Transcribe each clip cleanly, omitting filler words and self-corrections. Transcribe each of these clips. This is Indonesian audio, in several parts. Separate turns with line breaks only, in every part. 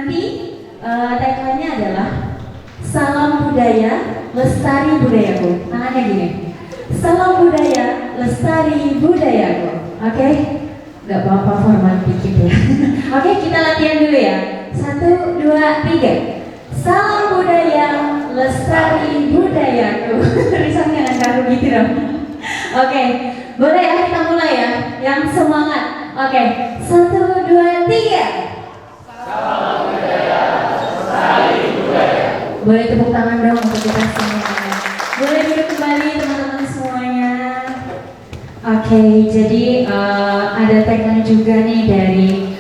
nanti tagline-nya adalah Salam Budaya, Lestari Budayaku. Tangannya gini. Salam budaya, lestari budayaku. Oke? Gak apa-apa formal dikit ya. Oke, kita latihan dulu ya. 1, 2, 3. Salam budaya, lestari budayaku. Risan jangan kaku gitu dong. Oke, boleh ya kita mulai ya. Yang semangat. Oke, 1, 2, 3.
Salam budaya, lestari budayaku.
Boleh tepuk tangan dong untuk kita semua. Boleh duduk kembali teman-teman semuanya. Oke, jadi ada tagline juga nih dari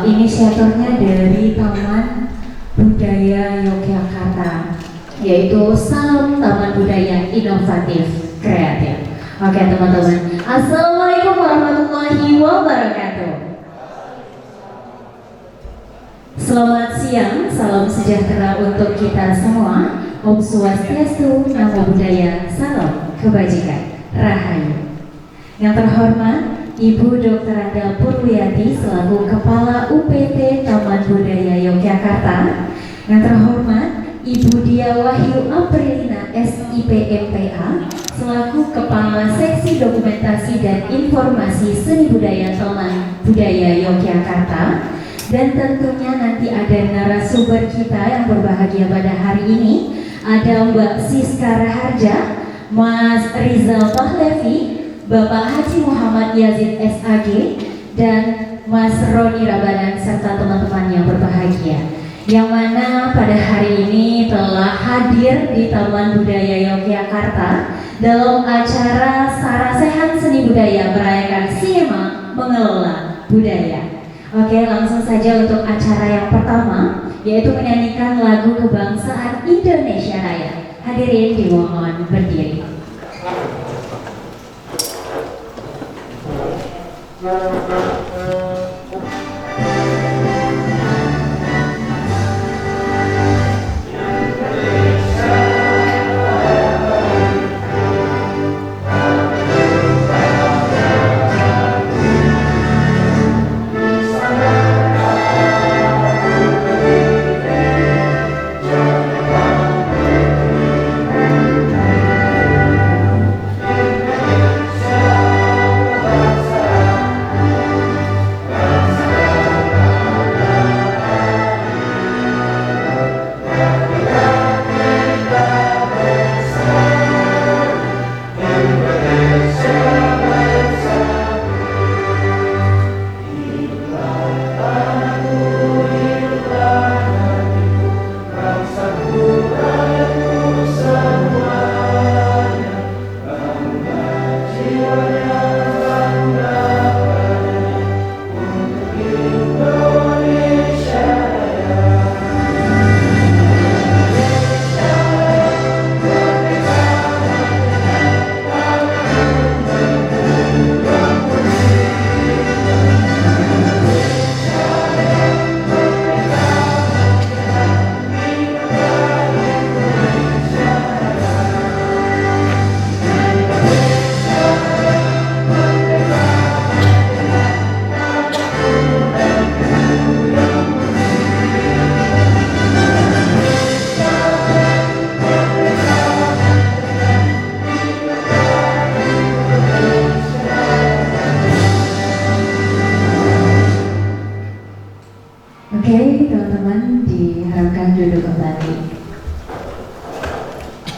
inisiatornya dari Taman Budaya Yogyakarta, yaitu Salam Taman Budaya Inovatif Kreatif. Oke teman-teman, Assalamualaikum warahmatullahi wabarakatuh. Selamat siang, salam sejahtera untuk kita semua. Om Swastiastu, Namo Buddhaya, salam kebajikan, rahayu. Yang terhormat Ibu Dr. Anda Purwiyati selaku Kepala UPT Taman Budaya Yogyakarta. Yang terhormat Ibu Dia Wahyu Aprilina SIP MPA selaku Kepala Seksi Dokumentasi dan Informasi Seni Budaya Taman Budaya Yogyakarta. Dan tentunya nanti ada narasumber kita yang berbahagia pada hari ini. Ada Mbak Siska Raharja, Mas Rizal Pahlevi, Bapak Haji Muhammad Yazid SAG, dan Mas Roni Rabanan serta teman-teman yang berbahagia, yang mana pada hari ini telah hadir di Taman Budaya Yogyakarta dalam acara Sarasehan Seni Budaya merayakan Sinema Mengelola Budaya. Oke, langsung saja untuk acara yang pertama, yaitu menyanyikan lagu kebangsaan Indonesia Raya. Hadirin dimohon berdiri. Oke, teman-teman diharapkan duduk kembali.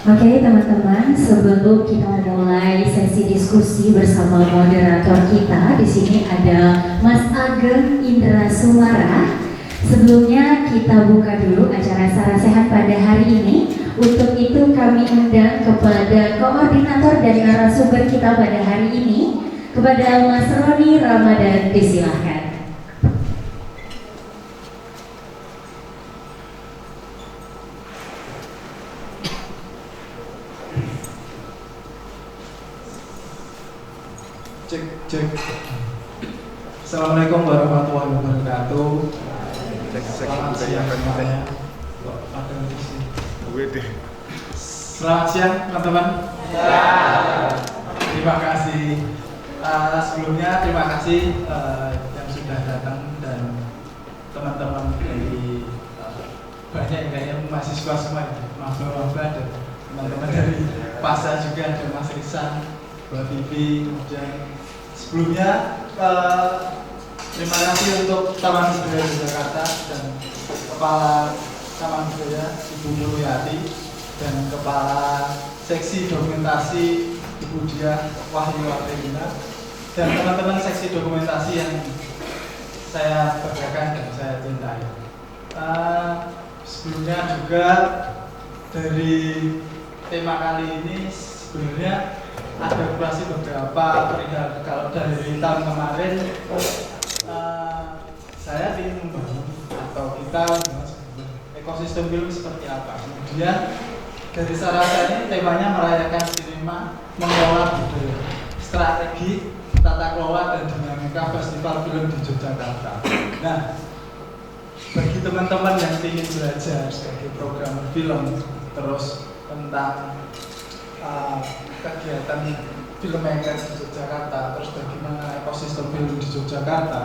Oke, teman-teman, sebelum kita mulai sesi diskusi bersama moderator kita, di sini ada Mas Ageng Indra Sumara. Sebelumnya kita buka dulu acara Sarasehan pada hari ini. Untuk itu kami undang kepada koordinator dan narasumber kita pada hari ini, kepada Mas Roni Ramadan, disilahkan.
Cek. Assalamualaikum warahmatullahi wabarakatuh. Selamat siang semuanya. Selamat siang teman-teman. Terima kasih. Sebelumnya terima kasih yang sudah datang dan teman-teman dari banyak kayaknya mahasiswa semua ya, maba-maba ada teman-teman dari PASA juga ada Mas Risan, Mbak Vivi, kemudian sebelumnya terima kasih untuk Taman Budaya Jakarta dan Kepala Taman Budaya Ibu Mulyati dan Kepala Seksi Dokumentasi Ibu Dia Wahyu Aprina dan teman-teman seksi dokumentasi yang saya banggakan dan saya cintai. Sebelumnya juga dari tema kali ini sebenarnya ada kurasi beberapa perihal. Kalau dari tahun kemarin saya ingin membangun atau kita ekosistem film seperti apa. Kemudian dari Sarasa ini temanya merayakan sinema, mengelola budaya, strategi, tata kelola dan dinamika festival film di Yogyakarta. Nah, bagi teman-teman yang ingin belajar sebagai programmer film, terus tentang kegiatan filmmaker di Yogyakarta, terus bagaimana ekosistem film di Yogyakarta,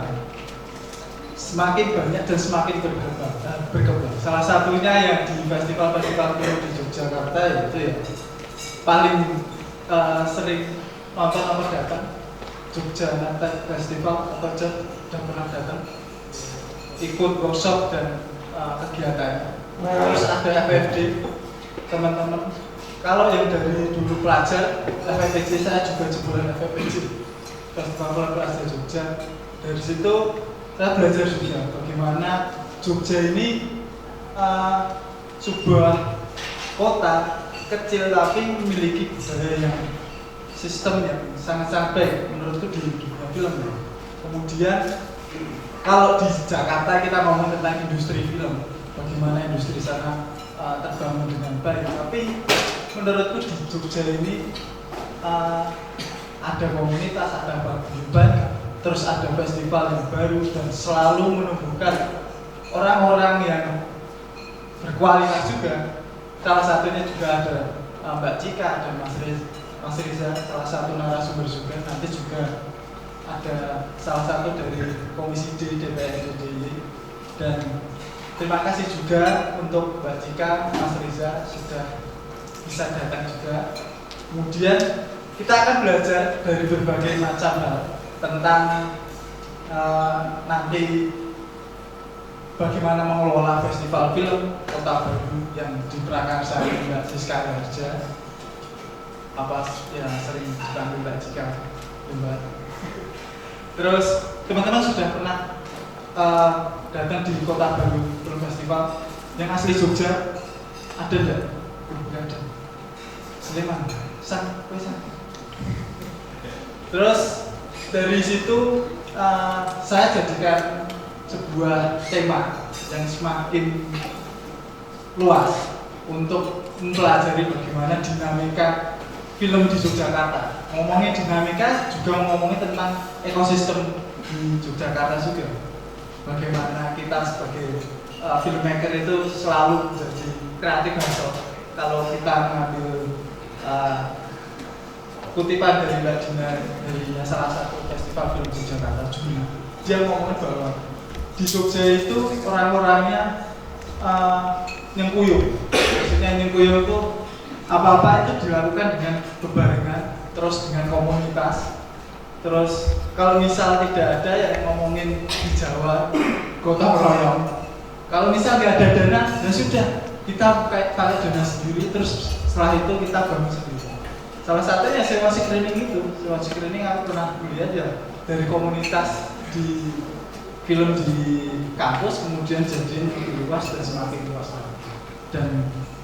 semakin banyak dan semakin berkembang. Salah satunya yang di festival-festival film di Yogyakarta yaitu ya paling sering nonton atau datang Jogja Nanti Festival atau sudah pernah datang ikut workshop dan kegiatan. Terus ada FFD teman-teman. Kalau yang dari dulu pelajar FFPJ, saya juga jebolan FFPJ Festival Film Praja Jogja. Dari situ saya belajar juga bagaimana Jogja ini sebuah kota kecil tapi memiliki budaya yang sistem yang sangat-sangat baik menurutku di dunia film. Kemudian kalau di Jakarta kita ngomong tentang industri film, bagaimana industri sana terbangun dengan baik. Tapi menurutku di Jogja ini ada komunitas, ada paguyuban, terus ada festival yang baru dan selalu menumbuhkan orang-orang yang berkualitas juga. Salah satunya juga ada Mbak Cika, ada Mas Riza, salah satu narasumber juga. Nanti juga ada salah satu dari Komisi D DPRD DIY. Dan terima kasih juga untuk Mbak Cika, Mas Riza sudah bisa datang juga. Kemudian kita akan belajar dari berbagai macam hal tentang nanti bagaimana mengelola festival film Kota Baru yang diprakarsai Mbak Siska Harja, apa yang sering dipanggil Mbak Cika, Mbak. Terus teman-teman sudah pernah datang di Kota Baru Film Festival yang asli Jogja? Ada enggak? Enggak ada. Sleman, Sang. Terus dari situ saya jadikan sebuah tema yang semakin luas untuk mempelajari bagaimana dinamika film di Yogyakarta. Ngomongin dinamika juga ngomongin tentang ekosistem di Yogyakarta juga. Bagaimana kita sebagai filmmaker itu selalu menjadi kreatif hustle. Kalau kita mengambil kutipan dari Mbak Dina dari salah satu festival film di Jakarta, Juni, dia ngomongin bahwa di Jogja itu orang-orangnya nyengkuyung. Maksudnya nyengkuyung itu apa-apa itu dilakukan dengan bebarengan, terus dengan komunitas. Terus kalau misal tidak ada yang ngomongin di Jawa gotong royong. Kalau misal nggak ada dana, ya sudah kita pakai dana sendiri. Terus setelah itu kita bangun sendiri. Salah satunya sewa screening itu, sewa screening aku pernah melihat ya dari komunitas di film di kampus kemudian jadi lebih luas dan semakin luas lagi. Dan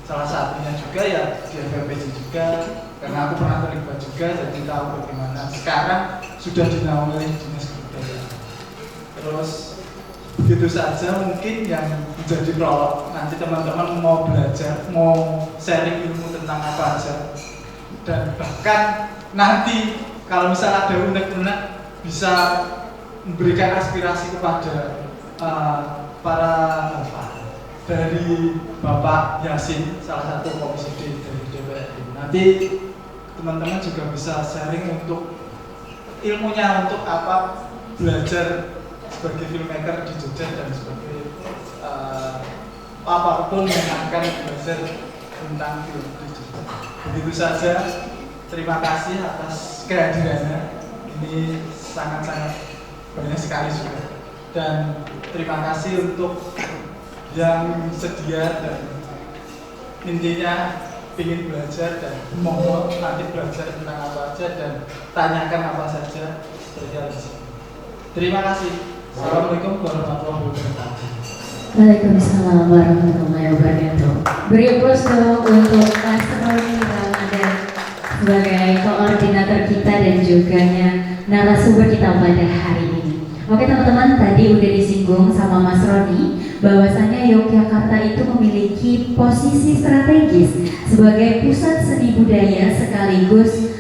salah satunya juga ya di FFPJ juga, karena aku pernah terlibat juga jadi tahu bagaimana sekarang sudah dinaungi oleh dinas kebudayaan. Terus begitu saja mungkin yang menjadi prolog. Nanti teman-teman mau belajar, mau sharing ilmu tentang apa aja, dan bahkan nanti kalau misalnya ada unek-unek bisa memberikan aspirasi kepada para bapak. Dari Bapak Yasin, salah satu komisi D dari DPRD. Nanti teman-teman juga bisa sharing untuk ilmunya untuk apa belajar sebagai filmmaker di Jogja dan sebagai apapun yang akan belajar tentang film itu. Begitu saja. Terima kasih atas kehadirannya. Ini sangat-sangat banyak sekali juga. Dan terima kasih untuk yang sedia dan intinya ingin belajar dan mau nanti belajar tentang apa aja dan tanyakan apa saja terkait di sini. Terima kasih. Assalamualaikum warahmatullahi wabarakatuh.
Waalaikumsalam warahmatullahi wabarakatuh. Beri aplaus dong untuk Mas Roni Ramadan sebagai koordinator kita dan juga narasumber kita pada hari ini. Oke teman-teman, tadi udah disinggung sama Mas Roni bahwasanya Yogyakarta itu memiliki posisi strategis sebagai pusat seni budaya sekaligus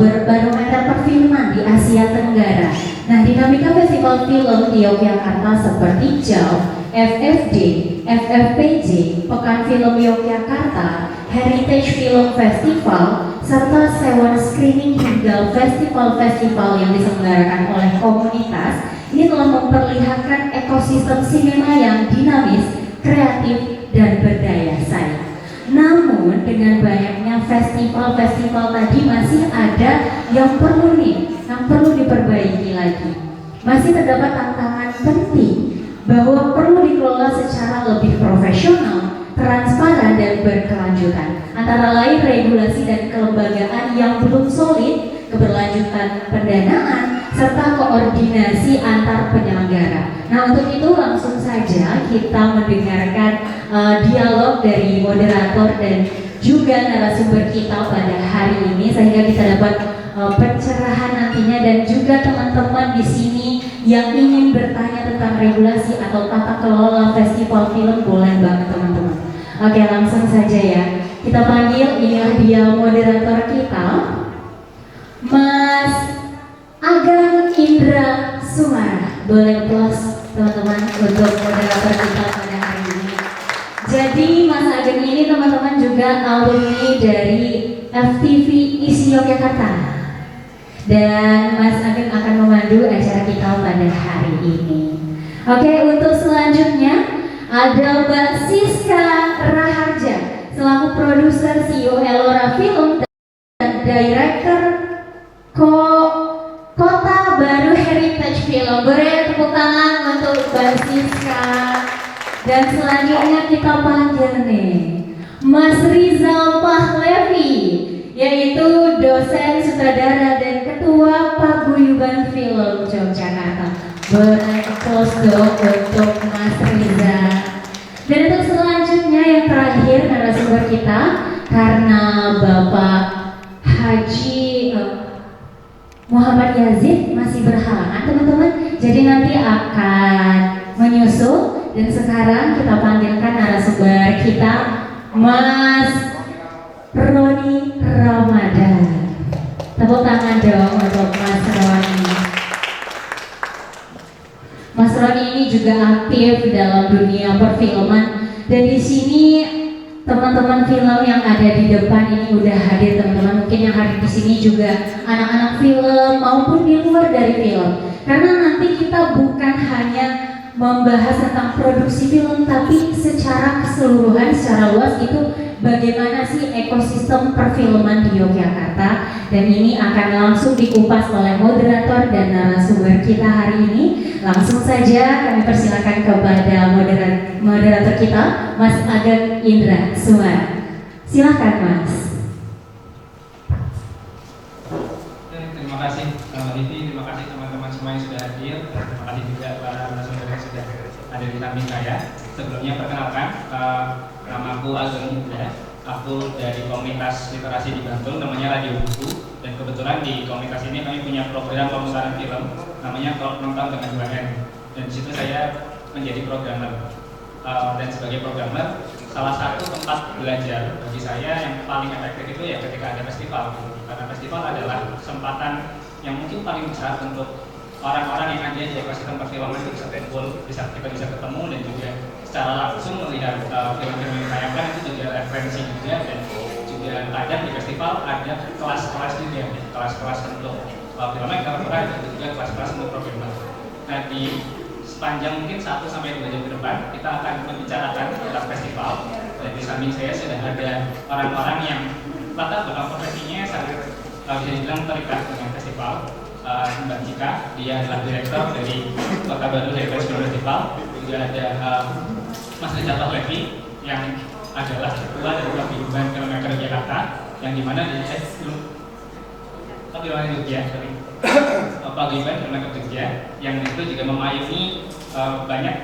berbarometer perfilman di Asia Tenggara. Nah, dinamika festival film di Yogyakarta seperti JAW, FFD, FFPJ, Pekan Film Yogyakarta, Heritage Film Festival, serta sewan screening hingga festival-festival yang diselenggarakan oleh komunitas ini telah memperlihatkan ekosistem sinema yang dinamis, kreatif, dan berdaya saing. Namun dengan banyaknya festival-festival tadi masih ada yang perlu diperbaiki lagi. Masih terdapat tantangan penting bahwa perlu dikelola secara lebih profesional, transparan, dan berkelanjutan. Antara lain regulasi dan kelembagaan yang belum solid, keberlanjutan pendanaan, serta koordinasi antar penyelenggara. Nah, untuk itu langsung saja kita mendengarkan dialog dari moderator dan juga narasumber kita pada hari ini sehingga kita dapat pencerahan nantinya, dan juga teman-teman di sini yang ingin bertanya tentang regulasi atau tata kelola festival film boleh banget teman-teman. Oke, langsung saja ya. Kita panggil, inilah dia moderator kita, Mas Ageng Indra Sumara. Boleh plus teman-teman untuk moderator kita pada hari ini. Jadi Mas Ageng ini teman-teman juga alumni dari FTV ISI Yogyakarta. Dan Mas Ageng akan memandu acara kita pada hari ini. Oke, untuk selanjutnya ada Mbak Siska Raharja selaku produser CEO Elora Film dan Director Kota Baru Heritage Film. Beri tepuk tangan untuk Mbak Siska. Dan selanjutnya kita panggil nih Mas Rizal Pahlevi, yaitu dosen sutradara dan ketua Paguyuban Film Yogyakarta. Beri aplaus dong untuk Mas Riza. Dan untuk selanjutnya yang terakhir narasumber kita, karena Bapak Haji Muhammad Yazid masih berhalangan teman-teman, jadi nanti akan menyusul. Dan sekarang kita panggilkan narasumber kita, Mas Roni Ramadan. Tepuk tangan dong untuk Mas Roni. Mas Roni ini juga aktif dalam dunia perfilman, dan di sini teman-teman film yang ada di depan ini udah hadir teman-teman. Mungkin yang hadir di sini juga anak-anak film maupun di luar dari film. Karena nanti kita bukan hanya membahas tentang produksi film, tapi secara keseluruhan, secara luas itu bagaimana sih ekosistem perfilman di Yogyakarta. Dan ini akan langsung dikupas oleh moderator dan narasumber kita hari ini. Langsung saja kami persilakan kepada moderator kita, Mas Ageng Indra Sumara. Silakan Mas.
Terima kasih Livi, terima kasih teman-teman semua yang sudah hadir, dan terima kasih juga para narasumber yang sudah ada di samping saya. Sebelumnya perkenalkan, nama aku Ageng Indra. Aku dari komunitas literasi di Bantul, namanya Radio Buku. Dan kebetulan di komunitas ini kami punya program pemutaran film, namanya Nonton dengan 2N. Dan di situ saya menjadi programmer. Dan sebagai programmer, salah satu tempat belajar bagi saya yang paling efektif itu ya ketika ada festival. Karena festival adalah kesempatan yang mungkin paling besar untuk orang-orang yang ada di ekosistem perfilman itu bisa kumpul, kita bisa ketemu, dan juga secara langsung melihat film-film yang ditayangkan. Itu juga referensi juga, dan juga kadang di festival ada kelas-kelas juga, kelas-kelas untuk filmmaker dan juga kelas-kelas untuk programmer. Nah, di sepanjang mungkin 1-2 jam ke depan kita akan membicarakan tentang festival. Dan di samping saya sudah ada orang-orang yang latar belakang profesinya sangat bisa dibilang terikat dengan festival. Mbak Cika, dia adalah direktur dari Kota Baru Heritage Festival. Juga ada Mas Rizal Levi yang adalah ketua dari Paguyuban Filmmaker Jakarta, yang dimana di Paguyuban Filmmaker Jogja, yang itu juga memayungi banyak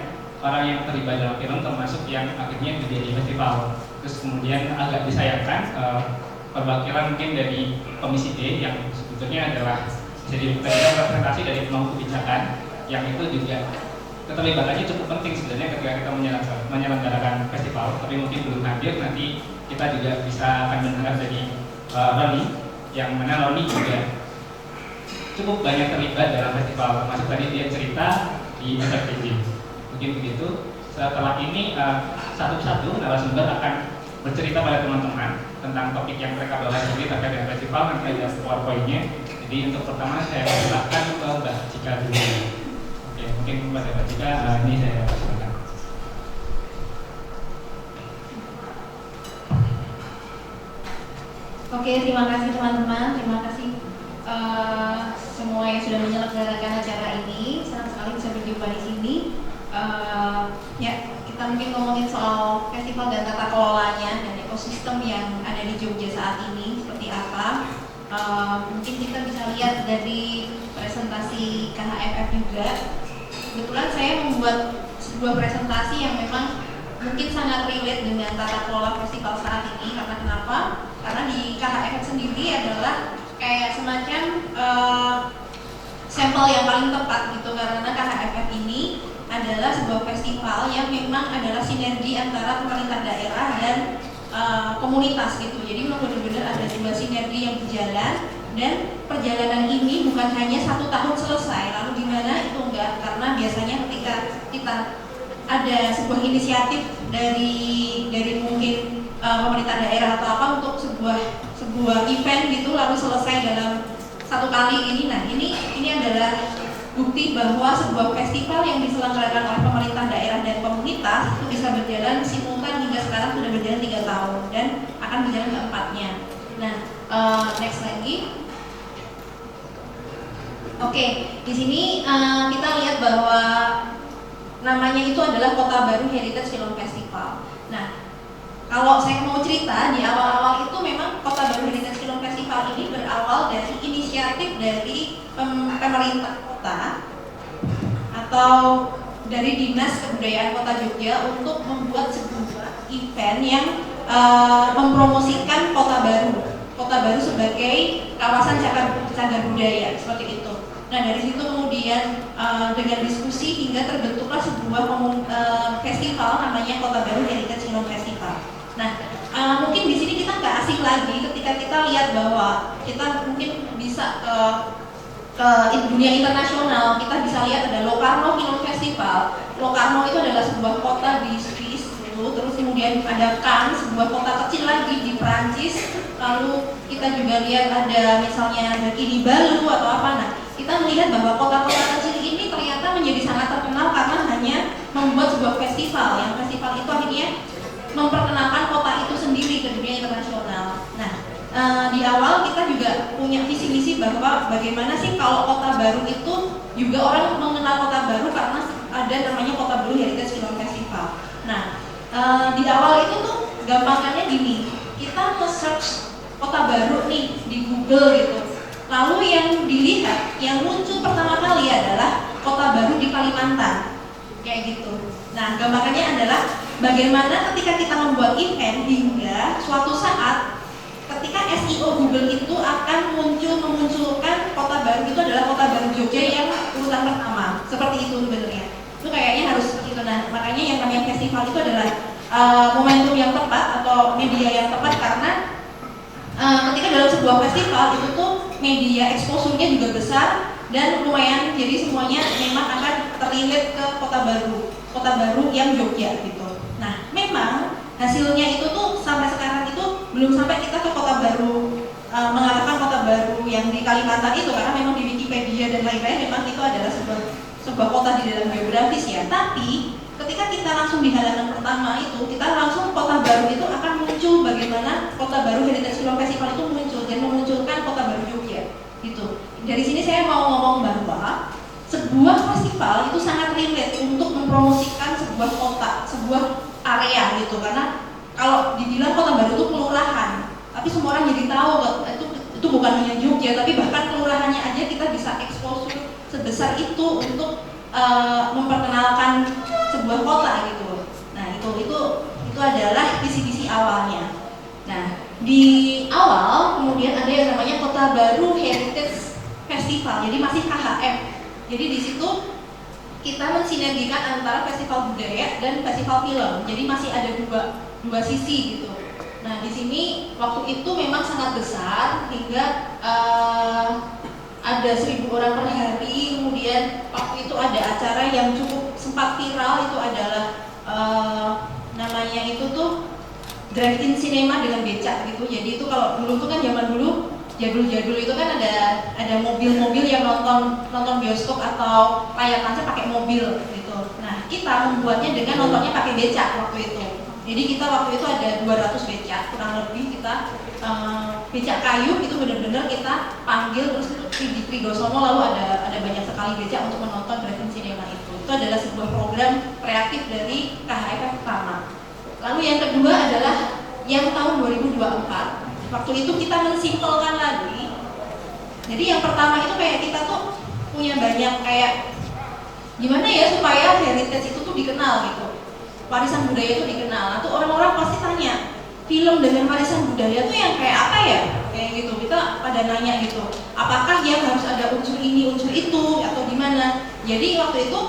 orang yang terlibat dalam film, termasuk yang akhirnya menjadi festival. Terus kemudian agak disayangkan perwakilan mungkin dari Komisi D yang sebetulnya adalah jadi representasi dari pemangku kebijakan, yang itu juga keterlibatannya cukup penting sebenarnya ketika kita menyelenggarakan festival, tapi mungkin belum hadir. Nanti kita juga bisa akan mendengar dari Roni, yang mana Roni juga cukup banyak terlibat dalam festival, termasuk tadi dia cerita di FFPJ. Mungkin begitu. Setelah ini satu-satu narasumber akan bercerita pada teman-teman tentang topik yang mereka bawa sendiri terkait dengan festival. Nanti ada PowerPoint-nya. Jadi untuk pertama saya silakan ke Mbak Cika dulu. Oke, mungkin pada Mbak Cika ini saya silakan.
Oke, terima kasih teman-teman, terima kasih semua yang sudah menyelenggarakan acara ini. Senang sekali bisa berjumpa di sini. Ya, kita mungkin ngomongin soal festival dan tata kelolanya dan ekosistem yang ada di Jogja saat ini seperti apa. Mungkin kita bisa lihat dari presentasi KHFF juga. Kebetulan saya membuat sebuah presentasi yang memang mungkin sangat relate dengan tata kelola festival saat ini. Karena kenapa? Karena di KHFF sendiri adalah kayak semacam sampel yang paling tepat gitu, karena KHFF ini adalah sebuah festival yang memang adalah sinergi antara pemerintah daerah dan komunitas gitu. Jadi memang benar-benar ada sebuah sinergi yang berjalan, dan perjalanan ini bukan hanya 1 tahun selesai lalu gimana, itu enggak. Karena biasanya ketika kita ada sebuah inisiatif dari mungkin pemerintah daerah atau apa untuk sebuah event gitu lalu selesai dalam 1 kali ini. Nah, ini adalah bukti bahwa sebuah festival yang diselenggarakan oleh pemerintah daerah dan komunitas itu bisa berjalan simultan hingga sekarang sudah berjalan 3 tahun dan akan berjalan keempatnya. Nah, next lagi. Oke, di sini kita lihat bahwa namanya itu adalah Kota Baru Heritage Film Festival. Nah, kalau saya mau cerita di awal-awal itu memang Kota Baru Heritage Film Festival ini berawal dari inisiatif dari pemerintah kota atau dari Dinas Kebudayaan Kota Jogja untuk membuat sebuah event yang mempromosikan Kota Baru sebagai kawasan cagar budaya seperti itu. Nah, dari situ kemudian dengan diskusi hingga terbentuklah sebuah festival namanya Kota Baru Heritage Film Festival. Nah, mungkin di sini kita nggak asing lagi ketika kita lihat bahwa kita mungkin bisa ke dunia internasional. Kita bisa lihat ada Locarno Film Festival. Locarno itu adalah sebuah kota di Swiss dulu, terus kemudian ada Cannes, sebuah kota kecil lagi di Prancis. Lalu kita juga lihat ada misalnya di Balu atau apa. Nah, kita melihat bahwa kota-kota kecil ini ternyata menjadi sangat terkenal karena hanya membuat sebuah festival. Yang festival itu akhirnya memperkenalkan kota itu sendiri ke dunia internasional. Nah, di awal kita juga punya visi-misi bahwa bagaimana sih kalau Kota Baru itu juga orang mengenal Kota Baru karena ada namanya Kota Baru Heritage Film Festival. Nah, di awal itu tuh gampangannya gini, kita nge-search Kota Baru nih di Google gitu. Lalu yang dilihat, yang muncul pertama kali adalah Kota Baru di Kalimantan, kayak gitu. Nah, gambarannya adalah bagaimana ketika kita membuat event hingga suatu saat ketika SEO Google itu akan memunculkan Kota Baru itu adalah Kota Baru Jogja yang urutan pertama, seperti itu sebenarnya. Itu kayaknya harus seperti itu. Nah, makanya yang namanya festival itu adalah momentum yang tepat atau media yang tepat karena ketika dalam sebuah festival itu tuh media exposure-nya juga besar dan lumayan, jadi semuanya memang akan terlilit ke Kota Baru yang Jogja gitu. Nah, memang hasilnya itu tuh sampai sekarang itu belum sampai kita ke Kota Baru, mengatakan Kota Baru yang di Kalimantan itu, karena memang di Wikipedia dan lain-lain memang itu adalah sebuah sebuah kota di dalam geografis ya, tapi ketika kita langsung di halaman pertama itu, kita langsung kota baru itu akan muncul, bagaimana kota baru Heritage Film Festival itu muncul dan memunculkan kota baru Jogja gitu. Dari sini saya mau ngomong bahwa sebuah festival itu sangat relate untuk mempromosikan sebuah kota, sebuah area gitu, karena kalau dibilang kota baru itu kelurahan, tapi semua orang jadi tahu itu bukan hanya Jogja, tapi bahkan kelurahannya aja kita bisa exposure sebesar itu untuk memperkenalkan sebuah kota gitu. Nah itu adalah visi-visi awalnya. Nah di awal kemudian ada yang namanya Kota Baru Heritage Festival, jadi masih KHF. Jadi di situ kita mensinergikan antara festival budaya dan festival film. Jadi masih ada dua sisi gitu. Nah di sini waktu itu memang sangat besar hingga ada 1.000 orang per hari. Kemudian waktu itu ada acara yang cukup sempat viral, itu adalah namanya itu tuh drive-in cinema dengan becak gitu. Jadi itu kalau dulu tuh kan zaman dulu jadul-jadul itu kan ada mobil-mobil yang nonton bioskop atau layar kaca pakai mobil gitu. Nah kita membuatnya dengan nontonnya pakai becak waktu itu. Jadi kita waktu itu ada 200 becak kurang lebih, kita becak kayu itu benar-benar kita panggil terus di Trigosono, lalu ada banyak sekali becak untuk menonton drive-in cinema itu. Itu adalah sebuah program kreatif dari KHF pertama. Lalu yang kedua adalah yang tahun 2024. Waktu itu kita mensimpelkan lagi. Jadi yang pertama itu kayak kita tuh punya banyak kayak gimana ya supaya heritage itu tuh dikenal gitu, warisan budaya itu dikenal. Nah tuh orang-orang pasti tanya, film dengan warisan budaya tuh yang kayak apa ya? Kayak gitu, kita pada nanya gitu, apakah yang harus ada unsur ini, unsur itu, atau gimana? Jadi waktu itu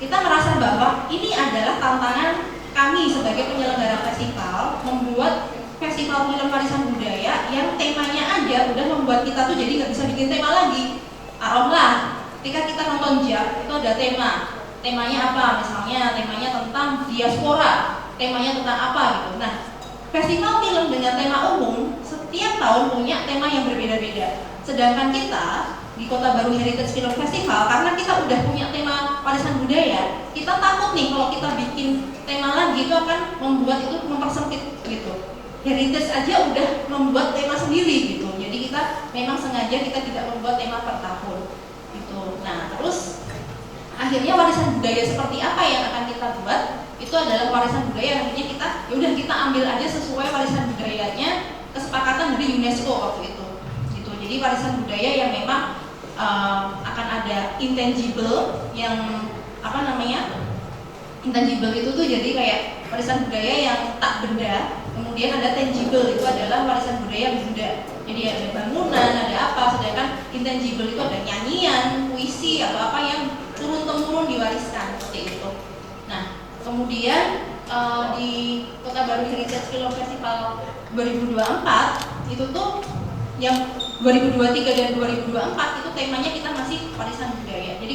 kita merasa bahwa ini adalah tantangan kami sebagai penyelenggara festival, membuat festival film warisan budaya yang temanya aja udah membuat kita tuh jadi nggak bisa bikin tema lagi. Taruhlah, ketika kita nonton JAP itu ada temanya apa? Misalnya temanya tentang diaspora, temanya tentang apa gitu. Nah, festival film dengan tema umum setiap tahun punya tema yang berbeda-beda. Sedangkan kita di Kota Baru Heritage Film Festival, karena kita udah punya tema warisan budaya, kita takut nih kalau kita bikin tema lagi itu akan membuat itu mempersempit gitu. Heritage aja udah membuat tema sendiri gitu. Jadi kita memang sengaja kita tidak membuat tema per tahun gitu. Nah, terus akhirnya warisan budaya seperti apa yang akan kita buat? Itu adalah warisan budaya yang akhirnya kita ambil aja sesuai warisan budayanya kesepakatan dari UNESCO waktu itu. Gitu. Jadi warisan budaya yang memang akan ada intangible yang intangible itu tuh jadi kayak warisan budaya yang tak benda. Kemudian ada tangible, itu adalah warisan budaya benda. Jadi ada bangunan, ada apa, sedangkan intangible itu ada nyanyian, puisi, atau apa yang turun-temurun diwariskan seperti itu. Nah, kemudian di Kota Baru Heritage Film Festival 2024 itu tuh yang 2023 dan 2024 itu temanya kita masih warisan budaya. Jadi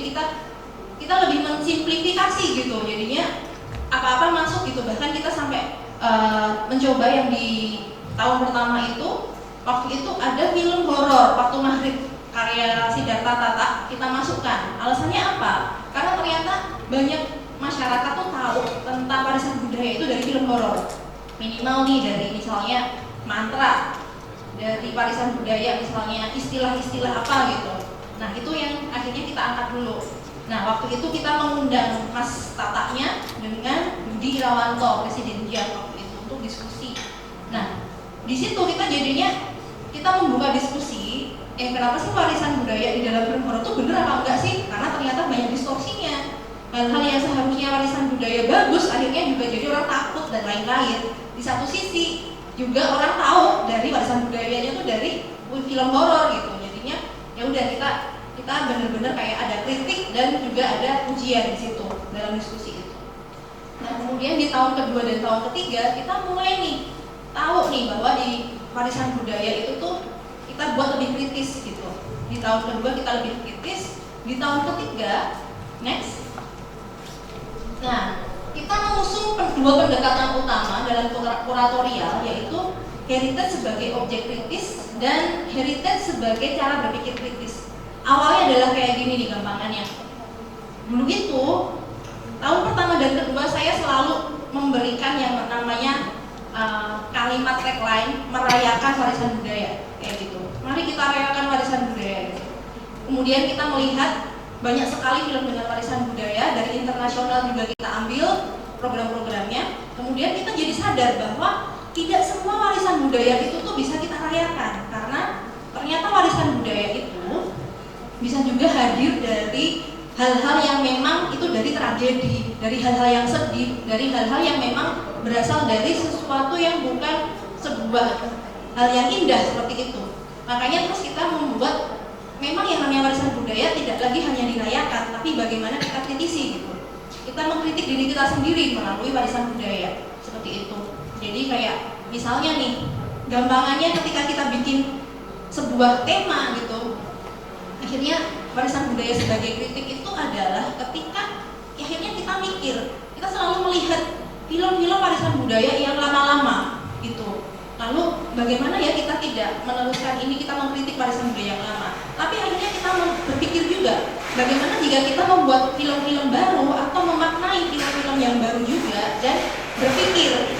kita lebih mensimplifikasi gitu. Jadinya apa-apa masuk gitu. Bahkan kita sampai mencoba yang di tahun pertama itu, waktu itu ada film horor waktu maghrib karya Siddhartha Tata kita masukkan. Alasannya apa? Karena ternyata banyak masyarakat tuh tahu tentang warisan budaya itu dari film horor. Minimal nih dari misalnya mantra, dari warisan budaya misalnya istilah-istilah apa gitu. Nah itu yang akhirnya kita angkat dulu. Nah waktu itu kita mengundang Mas Tatanya dengan Budi Irawanto, Presiden JAP waktu itu untuk diskusi. Nah di situ kita jadinya kita membuka diskusi. Kenapa sih warisan budaya di dalam film horor itu bener apa enggak sih? Karena ternyata banyak distorsinya. Hal-hal yang seharusnya warisan budaya bagus akhirnya juga jadi orang takut dan lain-lain. Di satu sisi juga orang tahu dari warisan budayanya itu dari film horor gitu. Jadinya ya udah kita benar-benar kayak ada kritik dan juga ada ujian di situ dalam diskusi itu. Nah kemudian di tahun kedua dan tahun ketiga kita mulai nih tahu nih bahwa di warisan budaya itu tuh kita buat lebih kritis gitu. Di tahun kedua kita lebih kritis, di tahun ketiga next. Nah kita mengusung dua pendekatan utama dalam kuratorial, yaitu heritage sebagai objek kritis dan heritage sebagai cara berpikir kritis. Awalnya adalah kayak gini nih gampangannya. dulu itu tahun pertama dan kedua saya selalu memberikan yang namanya kalimat tagline merayakan warisan budaya kayak gitu. Mari kita rayakan warisan budaya. Gitu. Kemudian kita melihat banyak sekali film dengan warisan budaya dari internasional juga kita ambil program-programnya. Kemudian kita jadi sadar bahwa tidak semua warisan budaya itu tuh bisa kita rayakan karena ternyata warisan budaya itu bisa juga hadir dari hal-hal yang memang itu dari tragedi, dari hal-hal yang sedih, dari hal-hal yang memang berasal dari sesuatu yang bukan sebuah hal yang indah seperti itu. Makanya terus kita membuat memang yang namanya warisan budaya tidak lagi hanya dirayakan, tapi bagaimana kita kritisi gitu. Kita mengkritik diri kita sendiri melalui warisan budaya seperti itu. Jadi kayak misalnya nih, gampangannya ketika kita bikin sebuah tema gitu, akhirnya warisan budaya sebagai kritik itu adalah ketika akhirnya kita mikir, kita selalu melihat film-film warisan budaya yang lama-lama gitu. Lalu bagaimana ya kita tidak meneruskan ini, kita mengkritik warisan budaya yang lama. Tapi akhirnya kita berpikir juga, bagaimana jika kita membuat film-film baru atau memaknai film-film yang baru juga dan berpikir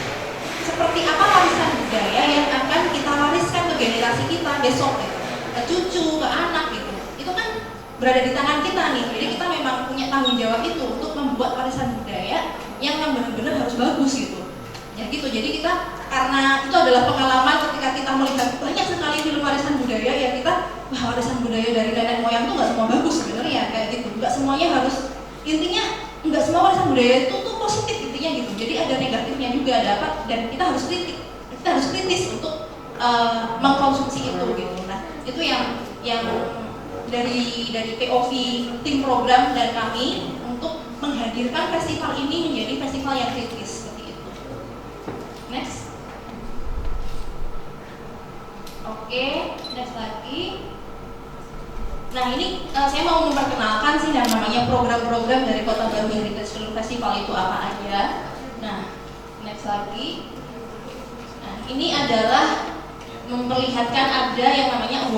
seperti apa warisan budaya yang akan kita wariskan ke generasi kita besok gitu, ke cucu, ke anak gitu. Itu kan berada di tangan kita nih, jadi kita memang punya tanggung jawab itu untuk membuat warisan budaya yang benar-benar harus bagus gitu. Ya gitu, jadi kita karena itu adalah pengalaman ketika kita melihat banyak sekali film warisan budaya ya kita, wah warisan budaya dari nenek moyang tuh nggak semua bagus sebenarnya kayak gitu, nggak semuanya harus, intinya nggak semua warisan budaya itu tuh positif intinya gitu, jadi ada negatifnya juga dapat dan kita harus kritis untuk mengkonsumsi itu gitu. Nah itu yang dari POV tim program dan kami untuk menghadirkan festival ini menjadi festival yang kritis seperti itu. Next. Oke, next lagi. Nah ini saya mau memperkenalkan sih yang namanya program-program dari Kota Baru Heritage Film Festival itu apa aja. Nah, next lagi. Nah ini adalah memperlihatkan ada yang namanya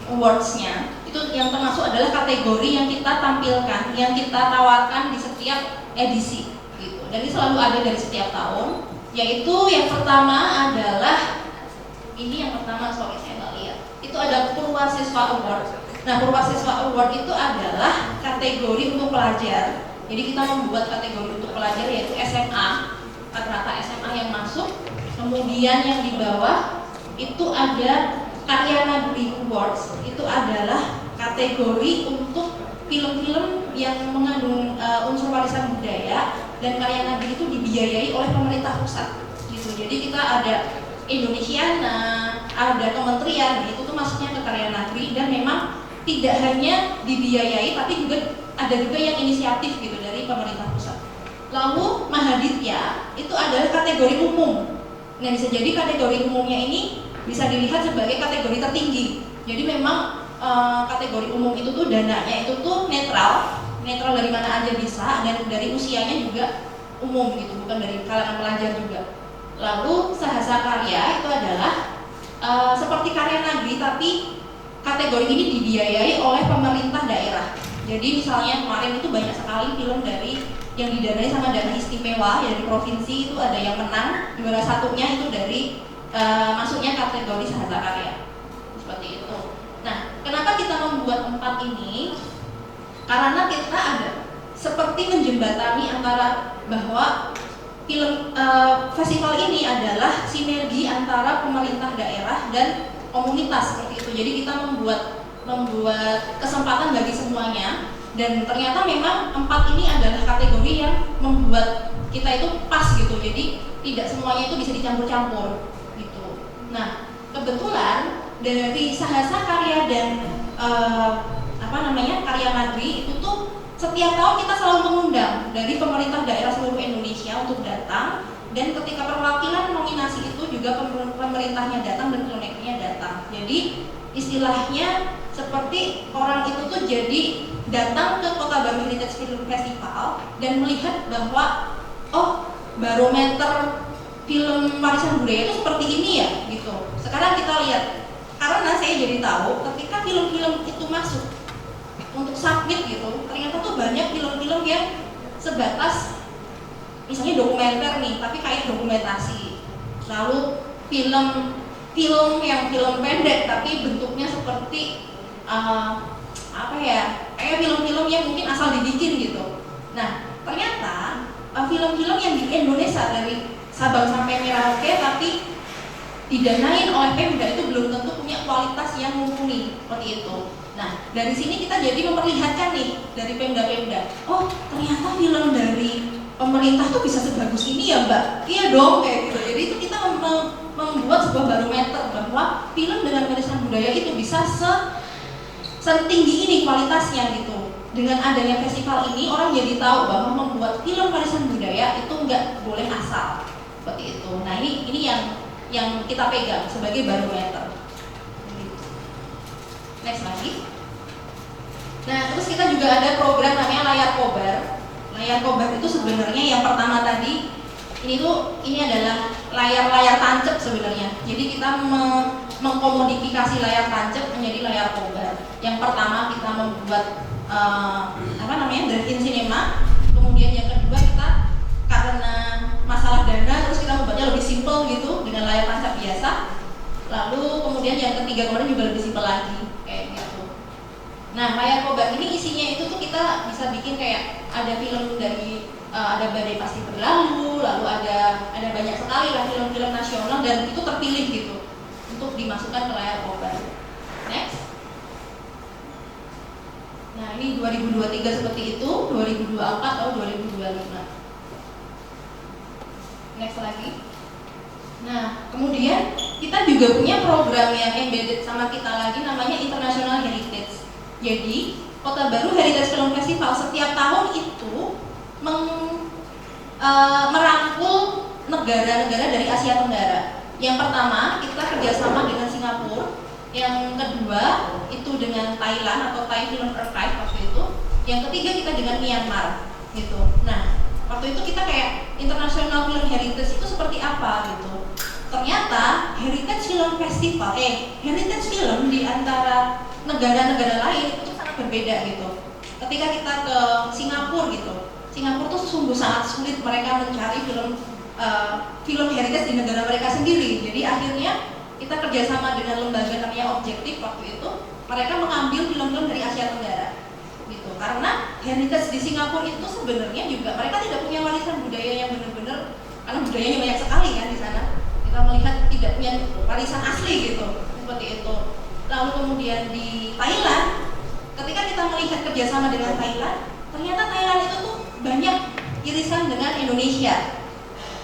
awards-nya. Itu yang termasuk adalah kategori yang kita tampilkan, yang kita tawarkan di setiap edisi gitu. Dan ini selalu ada dari setiap tahun. Yaitu yang pertama adalah ini yang pertama sorry saya nggak lihat. Itu ada Purwasiswa Award. Nah Purwasiswa Award itu adalah kategori untuk pelajar. Jadi kita membuat kategori untuk pelajar yaitu SMA, rata-rata SMA yang masuk. Kemudian yang di bawah itu ada Karya Nagri Awards, itu adalah kategori untuk film-film yang mengandung unsur warisan budaya dan karya Nagri itu dibiayai oleh pemerintah pusat gitu. Jadi kita ada Indonesiana, ada kementerian, itu tuh masuknya ke karya Nagri dan memang tidak hanya dibiayai tapi juga ada juga yang inisiatif gitu dari pemerintah pusat. Lalu Mahaditya itu adalah kategori umum. Nah bisa jadi kategori umumnya ini bisa dilihat sebagai kategori tertinggi. Jadi memang kategori umum itu tuh dananya itu tuh netral dari mana aja bisa dan dari usianya juga umum gitu, bukan dari kalangan pelajar juga. Lalu Sahasa Karya itu adalah seperti karya Nagri tapi kategori ini dibiayai oleh pemerintah daerah. Jadi misalnya kemarin itu banyak sekali film dari yang didanai sama dana istimewa ya, dari provinsi itu ada yang menang, juara satunya itu dari masuknya kategori Sahasa Karya seperti itu. Nah, kenapa kita membuat 4 ini? Karena kita ada seperti menjembatani antara bahwa film festival ini adalah sinergi antara pemerintah daerah dan komunitas seperti itu. Jadi kita membuat kesempatan bagi semuanya dan ternyata memang 4 ini adalah kategori yang membuat kita itu pas gitu. Jadi tidak semuanya itu bisa dicampur-campur gitu. Nah, kebetulan dari Sahasa Karya dan Karya Nagri itu tuh setiap tahun kita selalu mengundang dari pemerintah daerah seluruh Indonesia untuk datang, dan ketika perwakilan nominasi itu juga pemerintahnya datang dan filmmakernya datang. Jadi istilahnya seperti orang itu tuh jadi datang ke Kota Baru Heritage Film Festival dan melihat bahwa oh, barometer film warisan budaya itu seperti ini ya gitu. Sekarang kita lihat, karena saya jadi tahu ketika film-film itu masuk untuk submit gitu, ternyata tuh banyak film-film yang sebatas misalnya dokumenter nih, tapi kayak dokumentasi. Lalu film yang film pendek tapi bentuknya seperti apa ya, kayak film-film yang mungkin asal dibikin gitu. Nah, ternyata film-film yang di Indonesia dari Sabang sampai Merauke tapi didanain oleh Pemda itu belum tentu punya kualitas yang mumpuni seperti itu. Nah, dari sini kita jadi memperlihatkan nih dari Pemda-Pemda, oh ternyata film dari pemerintah tuh bisa sebagus ini ya Mbak? Iya dong kayak gitu. Jadi itu kita membuat sebuah barometer bahwa film dengan warisan budaya itu bisa setinggi ini kualitasnya gitu. Dengan adanya festival ini orang jadi tahu bahwa membuat film warisan budaya itu nggak boleh asal seperti itu. Nah ini yang kita pegang sebagai barometer. Next lagi. Nah terus kita juga ada program namanya Layar Kobar. Layar Kobar itu sebenarnya yang pertama tadi ini adalah layar tancap sebenarnya. Jadi kita mengkomodifikasi layar tancap menjadi layar kobar. Yang pertama kita membuat drive-in cinema. Kemudian yang kedua kita karena masalah dana terus kita membuatnya lebih simple gitu dengan layar tancap biasa. Lalu kemudian yang ketiga kemarin juga lebih simple lagi kayak gitu. Nah layar kobar ini isinya itu tuh kita bisa bikin kayak ada film dari ada Badai Pasti Berlalu, lalu ada banyak sekali lah film-film nasional dan itu terpilih gitu untuk dimasukkan ke layar kobar. Next. Nah ini 2023 seperti itu, 2024 atau 2025. Next lagi. Nah kemudian kita juga punya program yang embedded sama kita lagi namanya International Heritage. Jadi Kota Baru Heritage Film Festival setiap tahun itu merangkul negara-negara dari Asia Tenggara. Yang pertama kita kerjasama dengan Singapura, yang kedua itu dengan Thailand atau Thai Film Archive waktu itu, yang ketiga kita dengan Myanmar gitu. Nah waktu itu kita kayak International Film Heritage itu seperti apa gitu. Ternyata Heritage Film Festival, Heritage Film di antara negara-negara lain itu sangat berbeda gitu. Ketika kita ke Singapura gitu, Singapura tuh sungguh sangat sulit mereka mencari film heritage di negara mereka sendiri. Jadi akhirnya kita kerjasama dengan lembaga namanya Objektif waktu itu, mereka mengambil film-film dari Asia Tenggara, gitu. Karena heritage di Singapura itu sebenarnya juga mereka tidak punya warisan budaya yang benar-benar, karena budayanya banyak sekali kan di sana. Kita melihat tidak punya warisan asli gitu, seperti itu. Lalu kemudian di Thailand, ketika kita melihat kerjasama dengan Thailand, ternyata Thailand itu tuh banyak irisan dengan Indonesia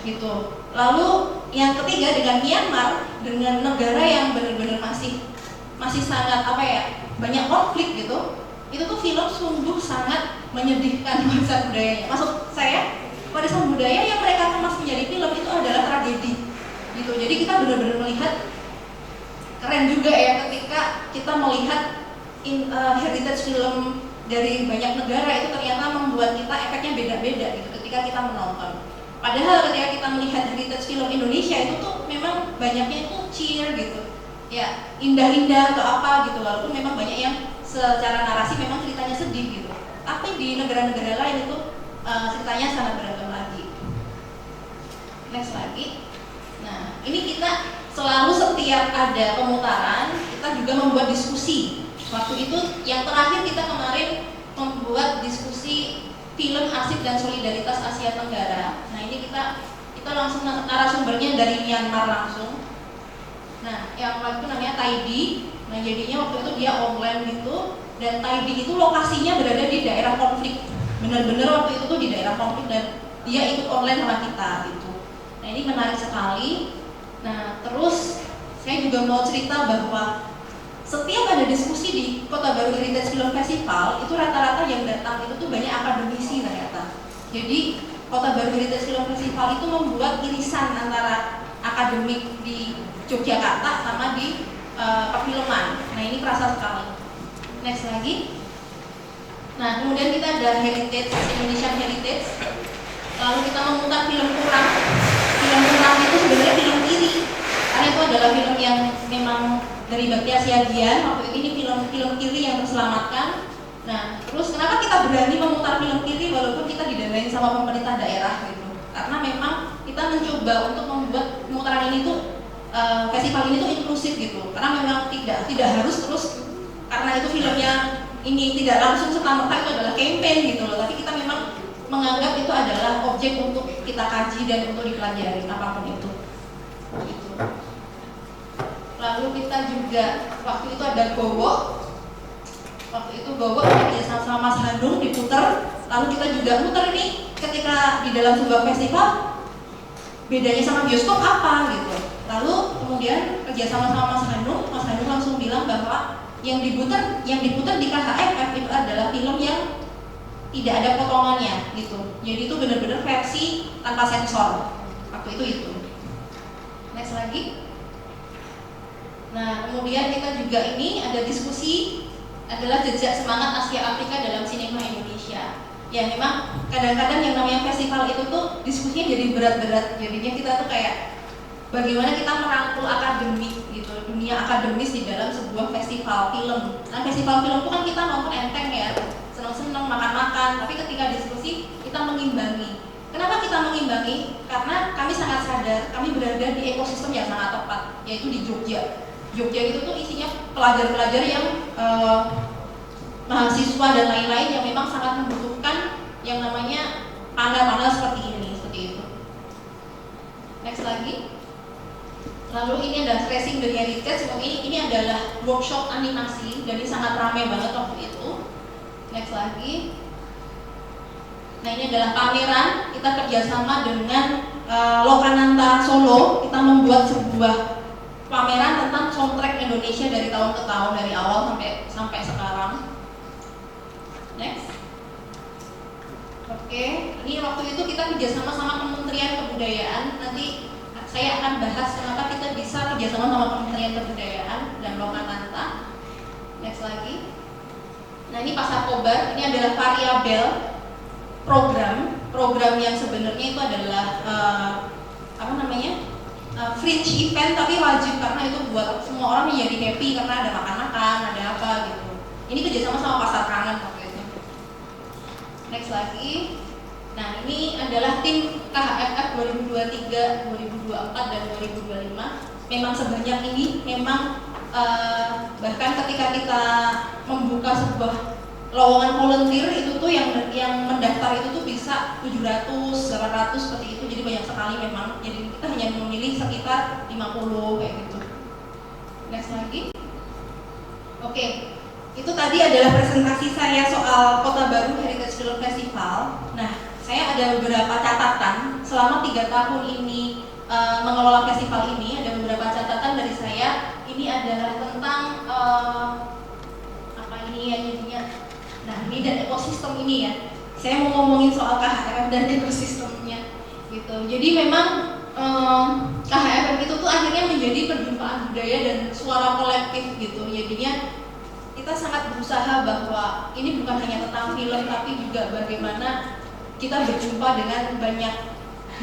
gitu. Lalu yang ketiga dengan Myanmar, dengan negara yang benar-benar masih sangat banyak konflik gitu. Itu tuh film sungguh sangat menyedihkan warisan budayanya. Maksud saya warisan budaya yang mereka kemas menjadi film itu adalah tragedi gitu. Jadi kita benar-benar melihat keren juga ya ketika kita melihat heritage film dari banyak negara itu ternyata membuat kita efeknya beda-beda gitu ketika kita menonton. Padahal ketika kita melihat heritage film Indonesia itu tuh memang banyaknya itu cheer gitu, ya indah-indah atau apa gitu, walaupun memang banyak yang secara narasi memang ceritanya sedih gitu. Tapi di negara-negara lain itu ceritanya sangat beragam lagi. Next lagi. Nah ini kita selalu setiap ada pemutaran kita juga membuat diskusi. Waktu itu yang terakhir kita kemarin membuat diskusi film arsip dan solidaritas Asia Tenggara. Nah ini kita langsung narasumbernya dari Myanmar langsung. Nah yang waktu itu namanya Taidi. Nah jadinya waktu itu dia online gitu. Dan Taidi itu lokasinya berada di daerah konflik. Benar-benar waktu itu tuh di daerah konflik dan dia ikut online sama kita gitu. Nah ini menarik sekali. Nah terus saya juga mau cerita bahwa setiap ada diskusi di Kota Baru Heritage Film Festival itu rata-rata yang datang itu tuh banyak akademisi ternyata. Jadi Kota Baru Heritage Film Festival itu membuat irisan antara akademik di Yogyakarta sama di perfilman. Nah ini kerasa sekali. Next lagi. Nah kemudian kita ada Heritage, Indonesian Heritage. Lalu kita memutar film kurang. Film kurang itu sebenarnya film kiri, karena itu adalah film yang memang dari Bakti Asia Gian. Waktu ini film kiri yang terselamatkan. Nah, terus kenapa kita berani memutar film kiri walaupun kita didanain sama pemerintah daerah gitu? Karena memang kita mencoba untuk membuat pemutaran ini tuh festival ini tuh inklusif gitu. Karena memang tidak harus terus karena itu filmnya ini tidak langsung serta-merta itu adalah campaign gitu loh. Tapi kita memang menganggap itu adalah objek untuk kita kaji dan untuk dipelajari apapun itu. Gitu. Lalu kita juga waktu itu ada Gowo. Waktu itu Gowo kita sama Mas Handung diputar. Lalu kita juga muter ini ketika di dalam sebuah festival bedanya sama bioskop apa gitu. Lalu kemudian kerjasama sama Mas Handung langsung bilang bahwa yang diputar di KHFF itu adalah film yang tidak ada potongannya gitu. Jadi itu benar-benar versi tanpa sensor. Waktu itu. Next lagi. Nah, kemudian kita juga ini ada diskusi adalah jejak semangat Asia Afrika dalam sinema Indonesia. Ya memang kadang-kadang yang namanya festival itu tuh diskusinya jadi berat-berat. Jadinya kita tuh kayak bagaimana kita merangkul akademik gitu, dunia akademis di dalam sebuah festival film. Nah, festival film itu kan kita nonton enteng ya, seneng-seneng, makan-makan. Tapi ketika diskusi kita mengimbangi. Kenapa kita mengimbangi? Karena kami sangat sadar kami berada di ekosistem yang sangat tepat, yaitu di Jogja. Jogja itu tuh isinya pelajar-pelajar yang mahasiswa dan lain-lain yang memang sangat membutuhkan yang namanya panel-panel seperti ini, seperti itu. Next lagi. Lalu ini adalah Tracing the Heritage. Ini adalah workshop animasi, jadi sangat ramai banget waktu itu. Next lagi. Nah, ini adalah pameran. Kita kerjasama dengan Lokananta Solo. Kita membuat sebuah pameran tentang soundtrack Indonesia dari tahun ke tahun, dari awal sampai sekarang. Next. Oke, ini waktu itu kita kerjasama sama Kementerian Kebudayaan. Nanti saya akan bahas kenapa kita bisa kerjasama sama Kementerian Kebudayaan dan Lokananta. Next lagi. Nah, ini Pasar Kobar. Ini adalah variabel program yang sebenarnya itu adalah fringe event tapi wajib karena itu buat semua orang menjadi happy karena ada makan-makan, ada apa gitu. Ini kerjasama sama Pasar Kangen waktu itu. Next lagi. Nah, ini adalah tim KHFF 2023, 2024 dan 2025. Memang sebanyak ini memang bahkan ketika kita membuka sebuah lowongan volunteer itu tuh yang mendaftar itu tuh bisa 700, 800 seperti itu. Jadi banyak sekali memang. Jadi kita hanya memilih sekitar 50 kayak gitu. Next lagi. Oke. Itu tadi adalah presentasi saya soal Kota Baru Heritage Film Festival. Nah, saya ada beberapa catatan selama 3 tahun ini mengelola festival ini. Ada beberapa catatan dari saya. Ini adalah tentang nah, ini dan ekosistem ini ya. Saya mau ngomongin soal KHFF dan ekosistemnya gitu. Jadi memang KHFF itu tuh akhirnya menjadi perjumpaan budaya dan suara kolektif gitu. Jadinya kita sangat berusaha bahwa ini bukan hanya tentang film tapi juga bagaimana kita berjumpa dengan banyak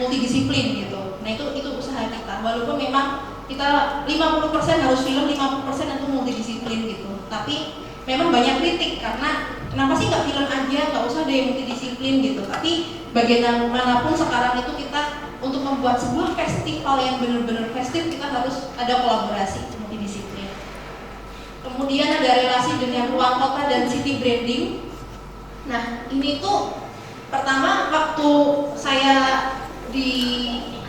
multidisiplin gitu. Nah, itu usaha kita. Walaupun memang kita 50% harus film, 50% itu multidisiplin gitu. Tapi memang banyak kritik karena kenapa sih nggak film aja, nggak usah ada yang multidisiplin gitu. Tapi bagaimanapun sekarang itu kita untuk membuat sebuah festival yang benar-benar festif kita harus ada kolaborasi multidisiplin. Kemudian ada relasi dengan ruang kota dan city branding. Nah, ini tuh pertama waktu saya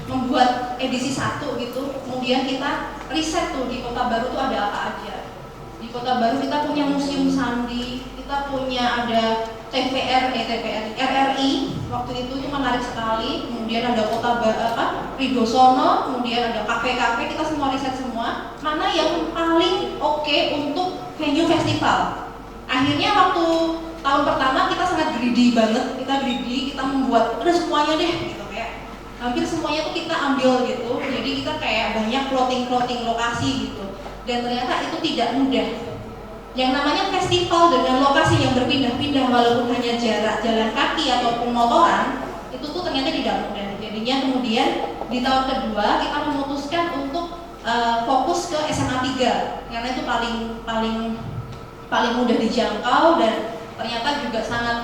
membuat edisi 1 gitu, kemudian kita riset tuh di Kota Baru tuh ada apa aja. Di Kota Baru kita punya Museum Sandi, kita punya ada RRI waktu itu menarik sekali. Kemudian ada Kota Rigosono, kemudian ada kafe-kafe, kita semua riset semua. Mana yang paling oke untuk venue festival? Akhirnya waktu tahun pertama kita sangat greedy banget, kita membuat udah semuanya deh gitu, kayak hampir semuanya tuh kita ambil gitu. Jadi kita kayak banyak plotting lokasi gitu. Dan ternyata itu tidak mudah. Yang namanya festival dengan lokasi yang berpindah-pindah walaupun hanya jarak jalan kaki ataupun motoran, itu tuh ternyata tidak mudah. Jadinya kemudian di tahun kedua kita memutuskan untuk fokus ke SMA 3 karena itu paling mudah dijangkau dan ternyata juga sangat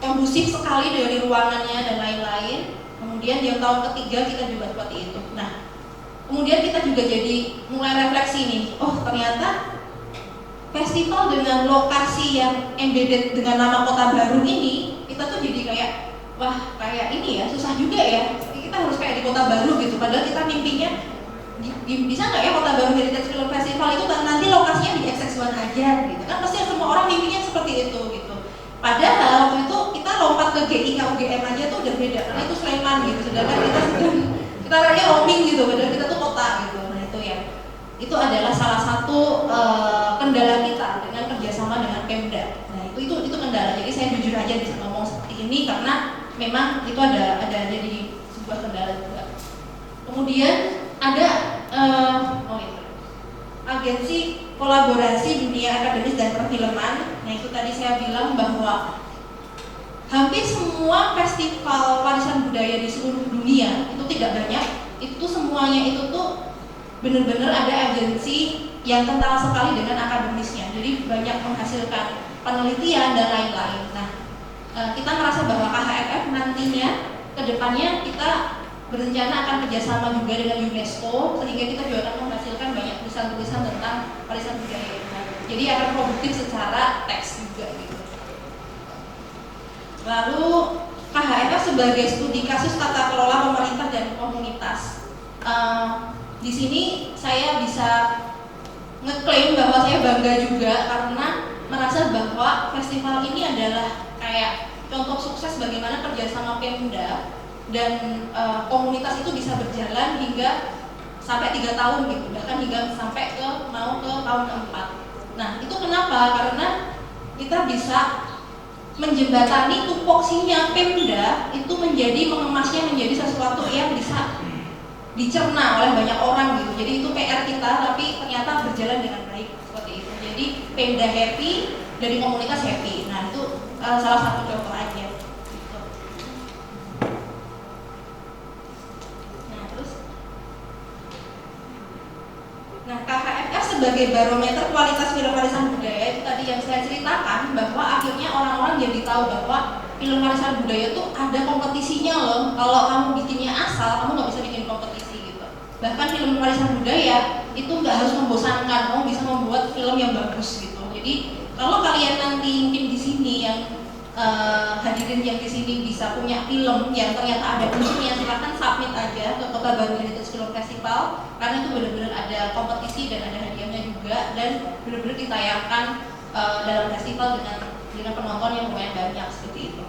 kondusif sekali dari ruangannya dan lain-lain. Kemudian di tahun ketiga kita juga seperti itu. Nah, kemudian kita juga jadi mulai refleksi nih, oh ternyata festival dengan lokasi yang embedded dengan nama Kota Baru ini, kita tuh jadi kayak, wah kayak ini ya, susah juga ya, kita harus kayak di Kota Baru gitu, padahal kita mimpinya bisa nggak ya Kota Baru Heritage Film Festival itu nanti lokasinya di XX1 aja gitu kan, pasti semua orang mimpinya seperti itu gitu. Padahal waktu itu kita lompat ke GIK UGM aja tuh udah beda, karena itu Sleman gitu, sedangkan kita raya roaming gitu, padahal kita tuh kota gitu. Nah itu ya, itu adalah salah satu kendala kita dengan kerjasama dengan Pemda. Nah itu kendala. Jadi saya jujur aja bisa ngomong seperti ini karena memang itu ada jadi sebuah kendala juga. Kemudian ada agensi kolaborasi dunia akademis dan perfilman. Nah itu tadi saya bilang bahwa hampir semua festival warisan budaya di seluruh dunia itu tidak banyak, itu semuanya itu tuh benar-benar ada agensi yang kental sekali dengan akademisnya, jadi banyak menghasilkan penelitian dan lain-lain. Nah, kita merasa bahwa KHFF nantinya kedepannya kita berencana akan kerjasama juga dengan UNESCO, sehingga kita juga akan menghasilkan banyak tulisan-tulisan tentang warisan budaya. Jadi akan produktif secara teks juga gitu. Lalu KHFF sebagai studi kasus tata kelola pemerintah dan komunitas. Di sini saya bisa ngeklaim bahwa saya bangga juga karena merasa bahwa festival ini adalah kayak contoh sukses bagaimana kerjasama Pemda dan komunitas itu bisa berjalan hingga sampai 3 tahun gitu, bahkan hingga sampai mau ke tahun keempat. Nah itu kenapa? Karena kita bisa menjembatani tupoksinya Pemda itu mengemasnya menjadi sesuatu yang bisa dicerna oleh banyak orang gitu. Jadi itu PR kita, tapi ternyata berjalan dengan baik seperti itu. Jadi Pemda happy, dari komunitas happy. Nah itu salah satu contoh aja. Gitu. Nah terus, KHFF sebagai barometer kualitas film warisan budaya itu tadi yang saya ceritakan, bahwa akhirnya orang-orang jadi tahu bahwa film warisan budaya itu ada kompetisinya loh. Kalau kamu bikinnya asal, kamu nggak bisa bikin kompetisi gitu. Bahkan film warisan budaya itu nggak harus membosankan, kamu bisa membuat film yang bagus gitu. Jadi kalau kalian nanti mungkin di sini yang hadirin yang di sini bisa punya film yang ternyata ada unsurnya, silahkan submit aja ke Kota Baru Heritage Film Festival, karena itu benar-benar ada kompetisi dan ada hadiahnya juga, dan benar-benar ditayangkan dalam festival dengan penonton yang lumayan banyak seperti itu.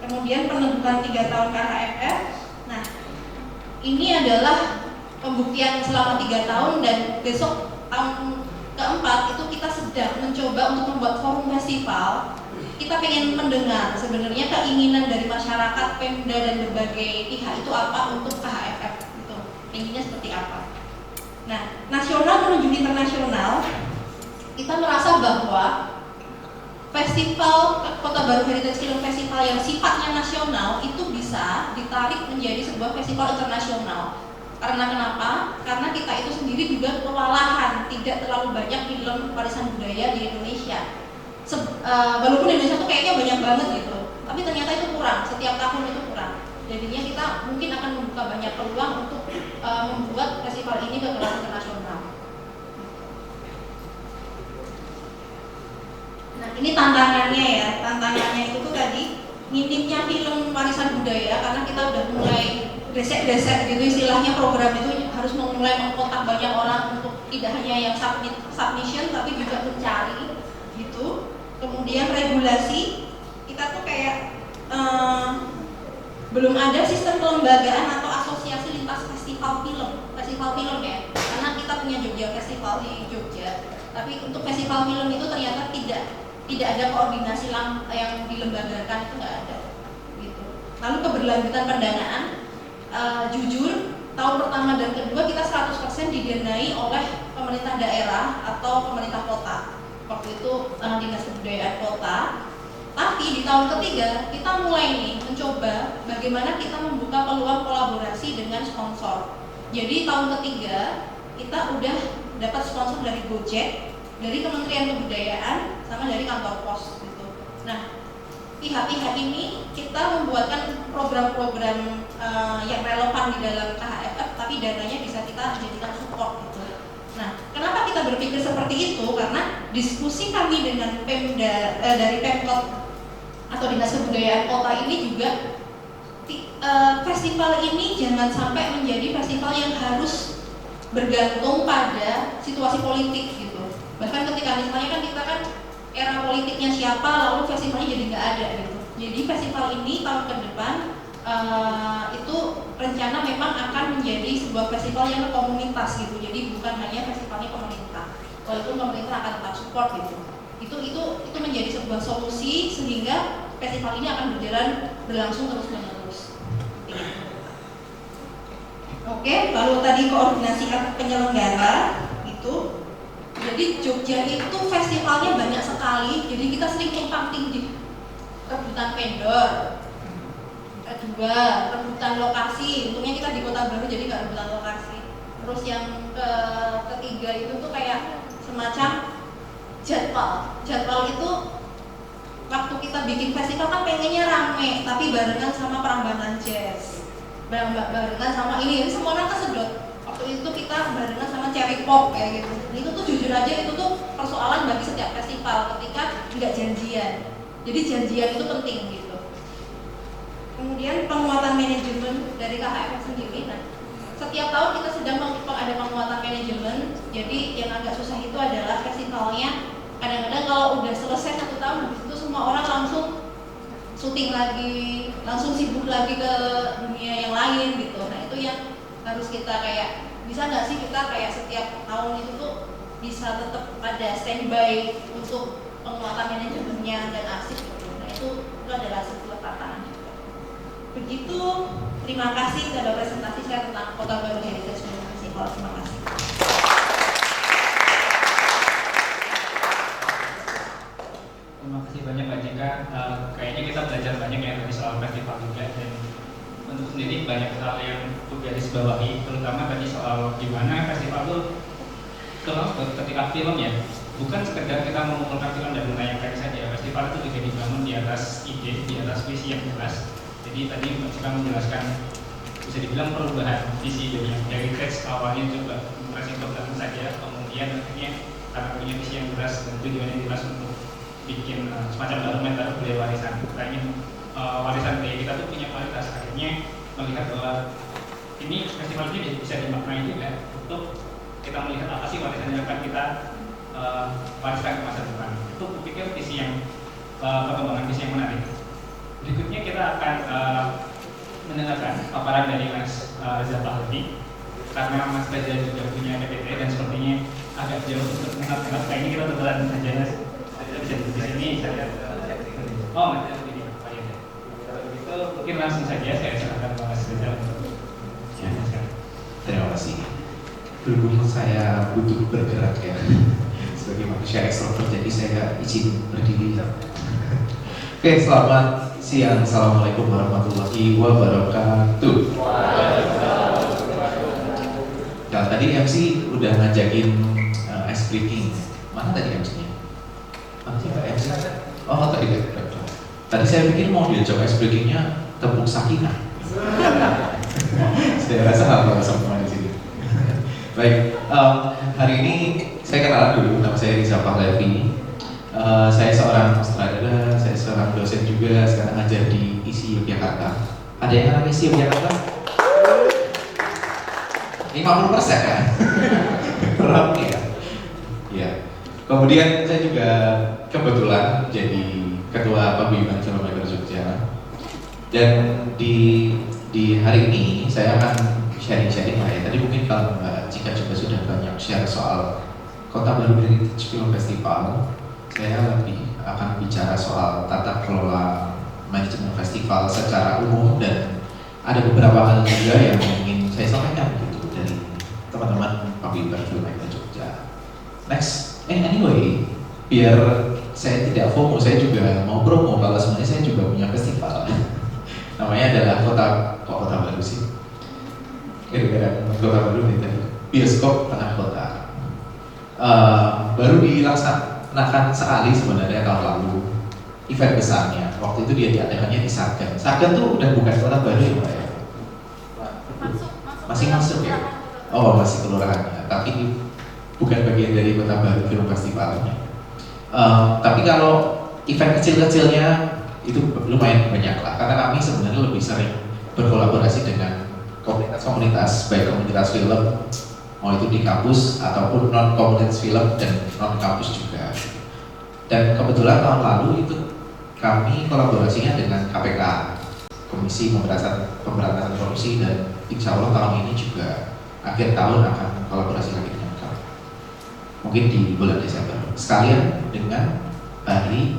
Kemudian penentuan 3 tahun KHFF. Nah, ini adalah pembuktian selama 3 tahun, dan besok tahun keempat itu kita sedang mencoba untuk membuat forum festival. Kita pengen mendengar sebenarnya keinginan dari masyarakat, Pemda dan berbagai pihak itu apa untuk KHFF gitu. Inginnya seperti apa. Nah, nasional menuju internasional, kita merasa bahwa festival Kota Baru Heritage Film Festival yang sifatnya nasional itu bisa ditarik menjadi sebuah festival internasional. Karena kenapa? Karena kita itu sendiri juga kewalahan, tidak terlalu banyak film warisan budaya di Indonesia. Walaupun Indonesia tuh kayaknya banyak banget gitu, tapi ternyata itu kurang, setiap tahun itu kurang. Jadinya kita mungkin akan membuka banyak peluang untuk membuat festival ini berkelas internasional. Nah ini tantangannya ya, tantangannya itu tuh tadi minimnya film warisan budaya, karena kita udah mulai desek-desek gitu istilahnya, program itu harus mulai mengkontak banyak orang untuk tidak hanya yang submission tapi juga mencari gitu. Kemudian regulasi, kita tuh kayak belum ada sistem kelembagaan atau asosiasi lintas festival film ya, karena kita punya Jogja Festival di Jogja, tapi untuk festival film itu ternyata tidak ada koordinasi yang dilembagakan, itu nggak ada gitu. Lalu keberlanjutan pendanaan, jujur tahun pertama dan kedua kita 100% didanai oleh pemerintah daerah atau pemerintah kota. Waktu itu Dinas Kebudayaan Kota. Tapi di tahun ketiga kita mulai nih mencoba bagaimana kita membuka peluang kolaborasi dengan sponsor. Jadi tahun ketiga kita udah dapat sponsor dari Gojek, dari Kementerian Kebudayaan, sama dari kantor pos gitu. Nah, pihak-pihak ini kita membuatkan program-program yang relevan di dalam KHFF, tapi dananya bisa kita jadikan support gitu. Nah, kenapa kita berpikir seperti itu? Karena diskusi kami dengan Pemda dari Pemkot atau Dinas Kebudayaan Kota ini juga festival ini jangan sampai menjadi festival yang harus bergantung pada situasi politik gitu. Bahkan ketika misalnya kan kita kan era politiknya siapa, lalu festivalnya jadi nggak ada gitu. Jadi festival ini tahun ke depan itu rencana memang akan menjadi sebuah festival yang komunitas gitu. Jadi bukan hanya festivalnya pemerintah, walaupun pemerintah akan tetap support gitu. Itu menjadi sebuah solusi sehingga festival ini akan berlangsung terus menerus. Oke, lalu tadi koordinasi penyelenggara itu. Jadi Jogja itu festivalnya banyak sekali, jadi kita sering tumpang tindih, rebutan vendor, kedua rebutan lokasi. Untungnya kita di Kota Baru jadi nggak rebutan lokasi. Terus yang ketiga itu tuh kayak semacam jadwal itu waktu kita bikin festival kan pengennya rame, tapi barengan sama Prambanan Jazz, barengan sama ini semua orang kesedot. Waktu itu kita barengan sama Cherry Pop kayak gitu. Itu tuh jujur aja itu tuh persoalan bagi setiap festival ketika nggak janjian. Jadi janjian itu penting gitu. Kemudian penguatan manajemen dari KHFF sendiri. Nah, setiap tahun kita sedang ada penguatan manajemen. Jadi yang agak susah itu adalah festivalnya kadang-kadang kalau udah selesai 1 tahun habis itu semua orang langsung syuting lagi, langsung sibuk lagi ke dunia yang lain gitu. Nah itu yang harus kita kayak, bisa nggak sih kita kayak setiap tahun itu tuh bisa tetap ada standby untuk penguatan manajemennya dan arsip gitu. Nah itu adalah sebuah tantangan juga. Begitu, terima kasih sudah presentasi saya tentang Kota Baru Heritage Festival. Terima kasih.
Terima kasih banyak Mbak Jika. Kayaknya kita belajar banyak ya dari soal festival juga, dan untuk sendiri banyak hal yang garis bawahi, terutama tadi soal gimana festival itu ketika film ya, bukan sekedar kita mengumpulkan film dan menayangkan saja. Festival itu juga dibangun di atas ide, di atas visi yang jelas. Jadi tadi Mbak Jika menjelaskan bisa dibilang perubahan visi dari teks awalnya coba mempresentasi belakang saja, kemudian akhirnya karena punya visi yang jelas dan tujuan yang jelas untuk bikin semacam dokumenter budaya warisan. Kita ingin warisan budaya kita tuh punya kualitas. Akhirnya melihat bahwa ini festival ini bisa dimaknai juga untuk kita melihat apa sih warisan yang akan kita wariskan ke masa depan. Itu kupikir visi yang perkembangan visi yang menarik. Berikutnya kita akan mendengarkan paparan dari Mas Reza Pahlavi, karena Mas Reza juga punya PPT dan sepertinya agak jauh untuk mengenal. Kayaknya kita telan saja Mas. Bisa di sini saya. Oh, Mas Reza begini. Oh iya. Kalau begitu mungkin langsung saja saya silakan Mas Reza untuk menjelaskan.
Terima kasih. Berhubung saya butuh bergerak ya sebagai manusia ekstrovert, jadi saya izin berdiri. Oke, selamat siang. Assalamualaikum warahmatullahi wabarakatuh. Nah, tadi MC udah ngajakin ice breaking. Mana tadi MC-nya? Mana sih Pak MC? Oh, tadi kan. Tadi saya pikir mau diajak ice breaking-nya tepuk sakinah. Saya rasa hal sama di sini. Baik, hari ini saya kenalan dulu. Nama saya Reza Pahlavi. Saya seorang sutradara, saya seorang dosen juga, sekarang ngajar di ISI Yogyakarta. Ada yang anak ISI Yogyakarta? 50% kan? Berat ya? Ya. Kemudian saya juga kebetulan jadi ketua paguyuban filmmaker Jogja. Dan di hari ini saya akan sharing-sharing lah ya. Tadi mungkin kalau Mbak Jika juga sudah banyak share soal Kota Baru Heritage Film Festival, saya lebih akan bicara soal tata kelola manajemen festival secara umum, dan ada beberapa hal juga yang ingin saya sampaikan gitu dari teman-teman paguyuban filmmaker Jogja. Next, anyway, biar saya tidak FOMO, saya juga mau promo kalau sebenarnya saya juga punya festival. Namanya adalah Kota Baru sih. Kira-kira Kota Baru nih tadi. Bioskop Tengah Kota. Baru dilaksanakan sekali sebenarnya tahun lalu. event besarnya. Waktu itu dia diadakannya di Sagan. Sagan tuh udah bukan kota baru ya Pak ya? Masih masuk ya? Oh masih kelurahannya, tapi bukan bagian dari kota baru film festivalnya. Tapi kalau event kecil-kecilnya itu lumayan banyak lah, karena kami sebenarnya lebih sering berkolaborasi dengan komunitas-komunitas, baik komunitas film, mau itu di kampus ataupun non komunitas film dan non kampus juga. Dan kebetulan tahun lalu itu kami kolaborasinya dengan KPK, Komisi Pemberantasan Korupsi, dan insya Allah tahun ini juga akhir tahun akan kolaborasi lagi dengan kami. Mungkin di bulan Desember, sekalian dengan Hari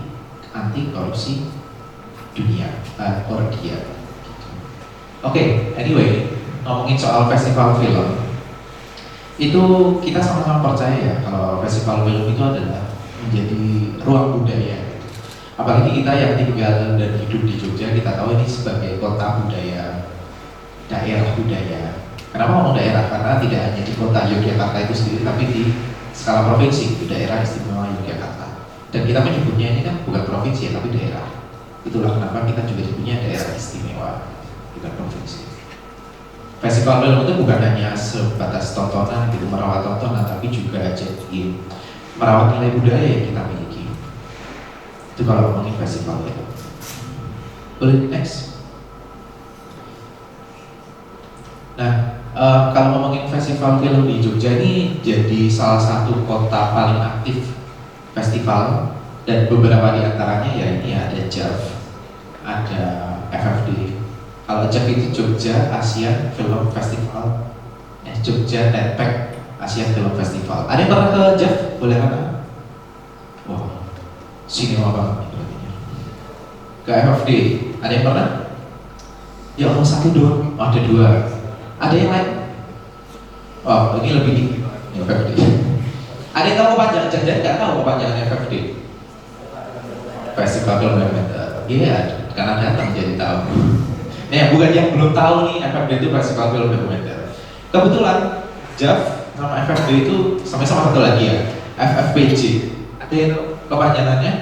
Anti Korupsi Dunia, Orgia. Oke, anyway, ngomongin soal festival film, itu kita sama-sama percaya ya kalau festival film itu adalah menjadi ruang budaya. Apalagi kita yang tinggal dan hidup di Jogja, kita tahu ini sebagai kota budaya, daerah budaya. Kenapa ngomong daerah? Karena tidak hanya di kota Yogyakarta itu sendiri, tapi di skala provinsi, di daerah istimewa Yogyakarta. Dan kita menyebutnya ini kan bukan provinsi ya, tapi daerah. Itulah kenapa kita juga sebutnya daerah istimewa, bukan provinsi. Festival film itu bukan hanya sebatas tontonan gitu, merawat tontonan, tapi juga jadi merawat nilai budaya yang kita miliki. Itu kalau ngomongin festival film. Boleh next. Nah, kalau ngomongin festival film di Jogja ini jadi salah satu kota paling aktif festival, dan beberapa di antaranya ya ini ada JAF, ada FFD. Kalau JAF itu Jogja Asian Film Festival, Jogja Netpack Asian Film Festival. Ada yang pernah ke JAF? Boleh mana? Wah, sinema banget nih. Ke FFD, ada yang pernah? Ya Allah, satu doang. Oh, ada dua. Ada yang lain? Oh, ini lebih tinggi. FFD. Ada yang tahu kepanjangan? Jangan nggak tahu kepanjangan FFD? Festival Film Dokumenter. Iya, karena datang jadi tahu. Nih, bukan yang belum tahu nih, FFD itu Festival Film Dokumenter. Kebetulan JAF sama FFD itu sama-sama satu lagi ya, FFPJ. Ada yang tahu kepanjangannya?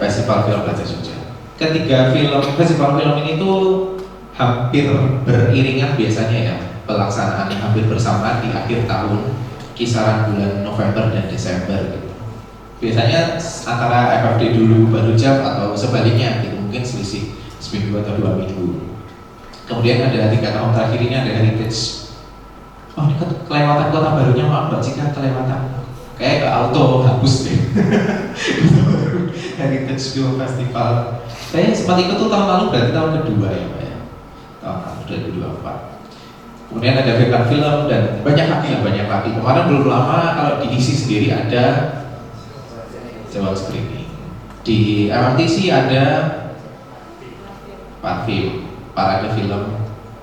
Festival Film Plaza Jogja. Ketiga festival film ini tuh hampir beriringan biasanya ya, pelaksanaannya hampir bersamaan di akhir tahun, kisaran bulan November dan Desember gitu. Biasanya antara FFD dulu baru JAF atau sebaliknya gitu, mungkin selisih seminggu atau 2 minggu. Kemudian ada 3 tahun terakhir ini ada Heritage. Oh, ini kelewatan kota barunya, maaf Mbak Cika, kelewatan. Kayak ke auto hapus deh. Heritage Film Festival. Saya sempat ikut tuh tahun lalu, berarti tahun kedua ya Pak ya. Tahun lalu 2024. Kemudian ada Vegan Film dan banyak lagi. Kemarin belum lama kalau di DC sendiri ada Jawa Screening. Di MRTC ada Parade Film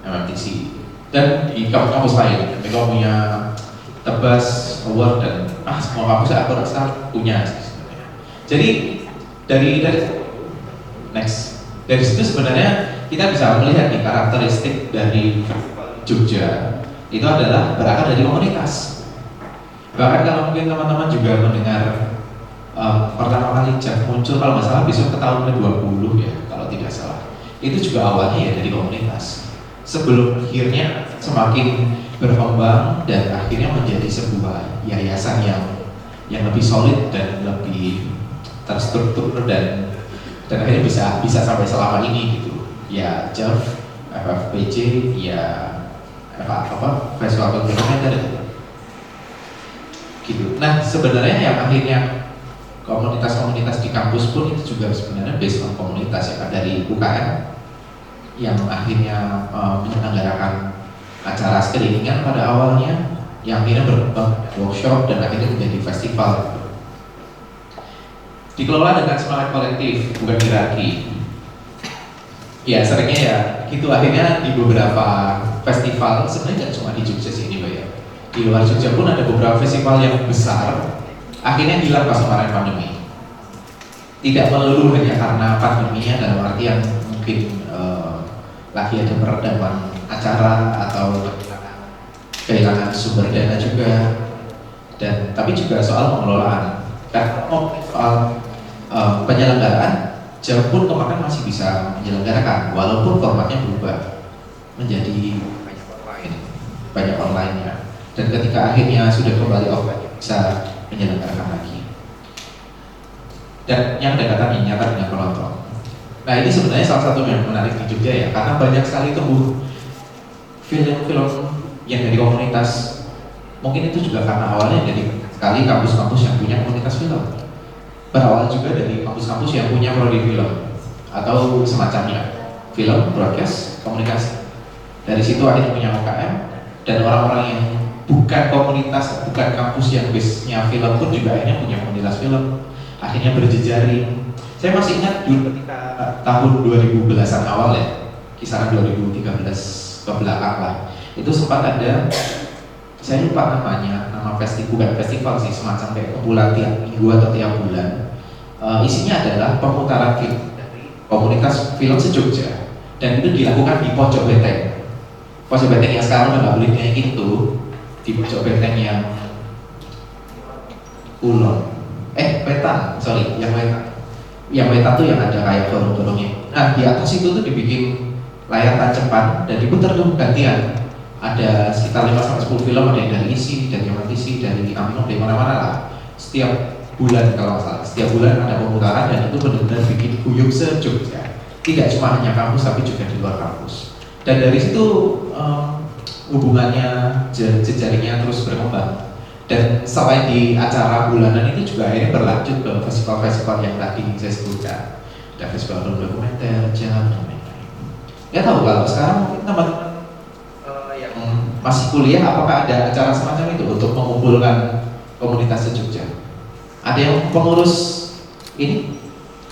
MRTC, dan di kampus-kampus lain. Mereka punya Tebas Award dan semua kampus aku rasa punya. Jadi dari situ sebenarnya kita bisa melihat nih karakteristik dari Jogja itu adalah berakar dari komunitas. Bahkan kalau mungkin teman-teman juga mendengar pertama kali JAF muncul, kalau nggak salah besok ke tahun ke-20 ya kalau tidak salah, itu juga awalnya ya dari komunitas, sebelum akhirnya semakin berkembang dan akhirnya menjadi sebuah yayasan yang lebih solid dan lebih terstruktur dan akhirnya bisa sampai selama ini gitu ya. JAF, FFPJ, ya Festival Film Dokumenter gitu. Nah sebenarnya yang akhirnya komunitas-komunitas di kampus pun itu juga sebenarnya based on komunitas ya, dari UKM yang akhirnya menyelenggarakan acara screeningan pada awalnya, yang akhirnya berkembang workshop dan akhirnya menjadi festival. Dikelola dengan semangat kolektif, bukan hierarki. Ya seringnya ya gitu, akhirnya di beberapa festival, sebenarnya nggak cuma di Jogja sini Pak ya, di luar Jogja pun ada beberapa festival yang besar akhirnya hilang pas kemarin pandemi. Tidak melulu hanya karena pandeminya, dalam artian mungkin lagi ada peredaman acara atau kehilangan sumber dana juga, dan tapi juga soal pengelolaan. Karena soal penyelenggaraan, JAV pun kemarin masih bisa menyelenggarakan walaupun formatnya berubah menjadi banyak online-nya, dan ketika akhirnya sudah kembali offline bisa menyelenggarakan lagi, dan yang dekatan nyata dengan penonton. Nah, ini sebenarnya salah satu yang menarik di Jogja ya, karena banyak sekali tumbuh film-film yang dari komunitas. Mungkin itu juga karena awalnya dari sekali kampus-kampus yang punya komunitas film, berawal juga dari kampus-kampus yang punya prodi film atau semacamnya, film, broadcast, komunikasi. Dari situ akhirnya punya UKM, dan orang-orang yang bukan komunitas, bukan kampus yang base-nya film pun juga akhirnya punya komunitas film, akhirnya berjejaring. Saya masih ingat dulu ketika tahun 2010-an awal ya, kisaran 2013 ke belakang lah, itu sempat ada, saya lupa namanya, nama festival, bukan festival sih, semacam kayak kumpulan tiap minggu atau tiap bulan. Isinya adalah pemutaran film dari komunitas film se-Jogja, dan itu dilakukan di pojok benteng. Pojok benteng yang sekarang udah nggak boleh kayak gitu, di pojok benteng yang Wetan, sorry, yang Wetan. Yang Wetan tuh yang ada kayak gorong-gorongnya. Nah, di atas itu tuh dibikin layar tancepan dan diputar tuh gantian. Ada sekitar 5-10 film, ada yang dari ISI, dari MTC, dari Aminom, dari mana-mana lah. Setiap bulan kalau nggak salah, setiap bulan ada pemutaran, dan itu benar-benar bikin guyup se-Jogja. Tidak cuma hanya kampus, tapi juga di luar kampus. Dan dari situ hubungannya, jejaringnya terus berkembang. Dan selain di acara bulanan itu juga akhirnya berlanjut ke festival-festival yang tadi saya sebutkan. Ada festival film dokumenter, JAV, dan lain-lain. Ya tahu kalau sekarang mungkin teman-teman yang masih kuliah, apakah ada acara semacam itu untuk mengumpulkan komunitas di Jogja? Ada yang pengurus ini?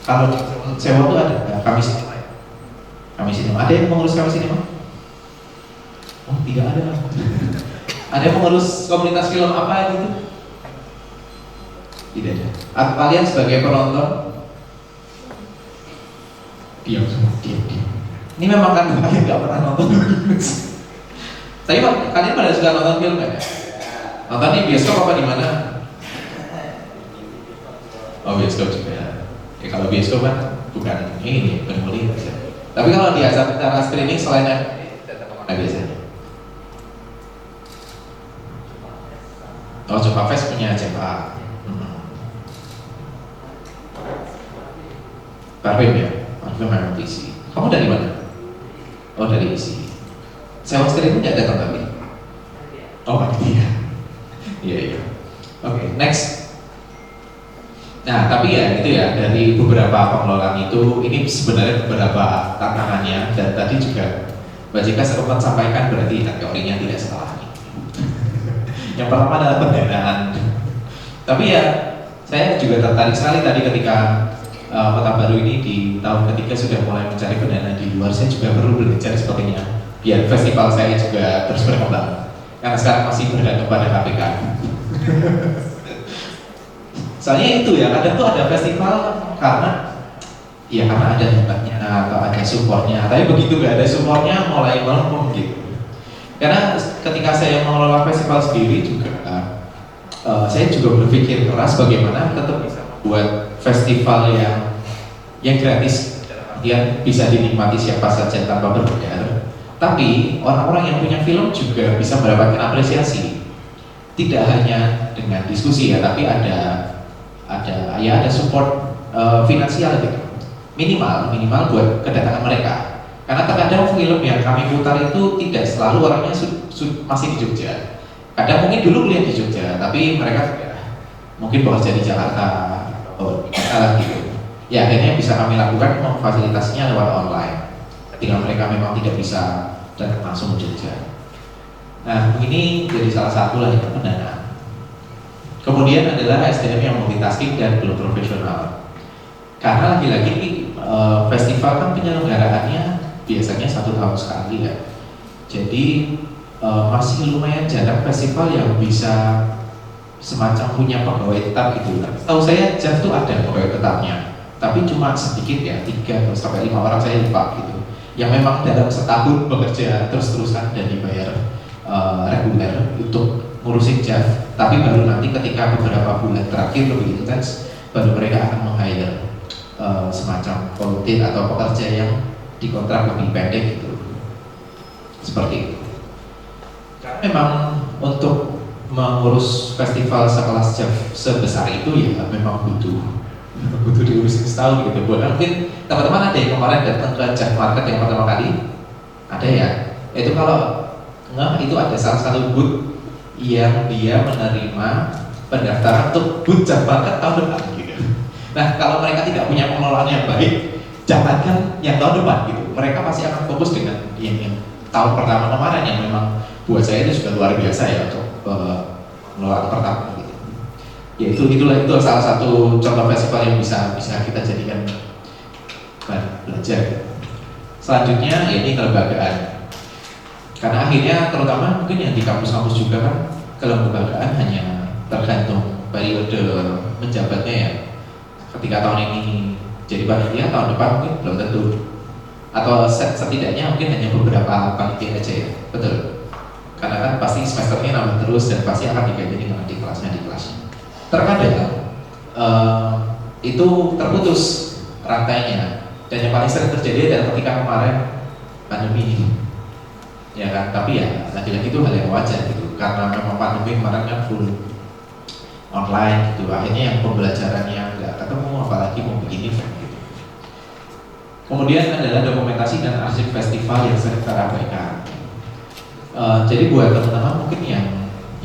Kalau di Sewa itu ada Kami Sinema ya? Kami Sinema. Ada yang pengurus Kami Sinema? Oh, tidak ada. Ada yang pengurus komunitas film apa gitu? Tidak ada. Atau kalian sebagai penonton? Diam. Ini memang kan kalian nggak pernah nonton. Tapi kalian pada suka nonton film nggak ya? Nonton di bioskop apa di mana? Oh, bioskop juga. Ya kalau bioskop kan bukan ini, bermuli. Tapi kalau di acara streaming selain datang kemana biasanya? Oh, Jogja Fest punya CPA. Parfum ya? Parfum memang isi. Kamu dari mana? Oh, dari isi. Sewa streaming nggak datang tapi? Oh, iya. Iya. Oke, next. Nah, tapi ya itu ya, dari beberapa pengelolaan itu, ini sebenarnya beberapa tantangannya, dan tadi juga Mbak Jika sempat sampaikan berarti teorinya tidak salah. Yang pertama adalah pendanaan. Tapi ya, saya juga tertarik sekali tadi ketika Kota Baru ini di tahun ketiga sudah mulai mencari pendanaan di luar. Saya juga perlu belajar sepertinya, biar festival saya juga terus berkembang. Karena sekarang masih bergantung pada KPK. Soalnya itu ya, kadang tuh ada festival karena ada hebatnya atau ada supportnya. Tapi begitu gak ada supportnya, mulai melempem gitu. Karena ketika saya mengelola festival sendiri juga, saya juga berpikir keras bagaimana tetap bisa membuat festival yang gratis, yang bisa dinikmati siapa saja tanpa berbayar. Tapi orang-orang yang punya film juga bisa mendapatkan apresiasi, tidak hanya dengan diskusi ya, tapi ada support finansial gitu, minimal buat kedatangan mereka. Karena terkadang film yang kami putar itu tidak selalu orangnya masih di Jogja. Kadang mungkin dulu kuliah di Jogja, tapi mereka mungkin bekerja di Jakarta atau di mana gitu. Ya akhirnya bisa kami lakukan memfasilitasinya lewat online. Ketika mereka memang tidak bisa datang langsung ke Jogja. Nah, ini jadi salah satu lah yang pendanaan. Kemudian adalah SDM yang multitasking dan belum profesional. Karena lagi-lagi festival kan penyelenggaraannya biasanya 1 tahun sekali ya. Jadi masih lumayan jarang festival yang bisa semacam punya pegawai tetap gitu. Tahu saya JAV tuh ada pegawai tetapnya, tapi cuma sedikit ya, 3-5 orang saya lupa gitu. Yang memang dalam setahun bekerja terus-terusan dan dibayar reguler untuk ngurusin JAV. Tapi baru nanti ketika beberapa bulan terakhir lebih intens, baru mereka akan meng-hire. semacam volunteer atau pekerja yang dikontrak lebih pendek gitu, seperti itu. Karena memang untuk mengurus festival sekelas JAV sebesar itu ya memang butuh diurusin setahun gitu. Mungkin teman-teman ada yang kemarin datang ke JAV Market yang pertama kali, ada ya? Itu kalau nggak, itu ada salah satu booth yang dia menerima pendaftaran untuk booth JAV Market tahun depan gitu. Nah kalau mereka tidak punya pengelolaan yang baik, jangankan yang tahun depan gitu, mereka pasti akan fokus dengan yang tahun pertama kemarin yang memang buat saya itu juga luar biasa ya untuk pengelolaan pertama gitu. Ya itu salah satu contoh festival yang bisa kita jadikan bahan belajar. Selanjutnya ya ini kelembagaan. Karena akhirnya terutama mungkin yang di kampus-kampus juga kan kelembagaan hanya tergantung periode menjabatnya ya. Ketika tahun ini jadi panitia, tahun depan mungkin belum tentu. Atau setidaknya mungkin hanya beberapa panitia aja ya, betul. Karena kan pasti semesternya nambah terus dan pasti akan diganti dengan di kelasnya. Terkadang itu terputus rantainya, dan yang paling sering terjadi adalah ketika kemarin pandemi ini, ya kan. Tapi ya lagi-lagi itu hal yang wajar gitu, karena memang pandemi kemarin kan full online gitu. Akhirnya yang pembelajarannya nggak ketemu, apalagi mau bikin event gitu. Kemudian adalah dokumentasi dan arsip festival yang sering terabaikan. Jadi buat teman-teman mungkin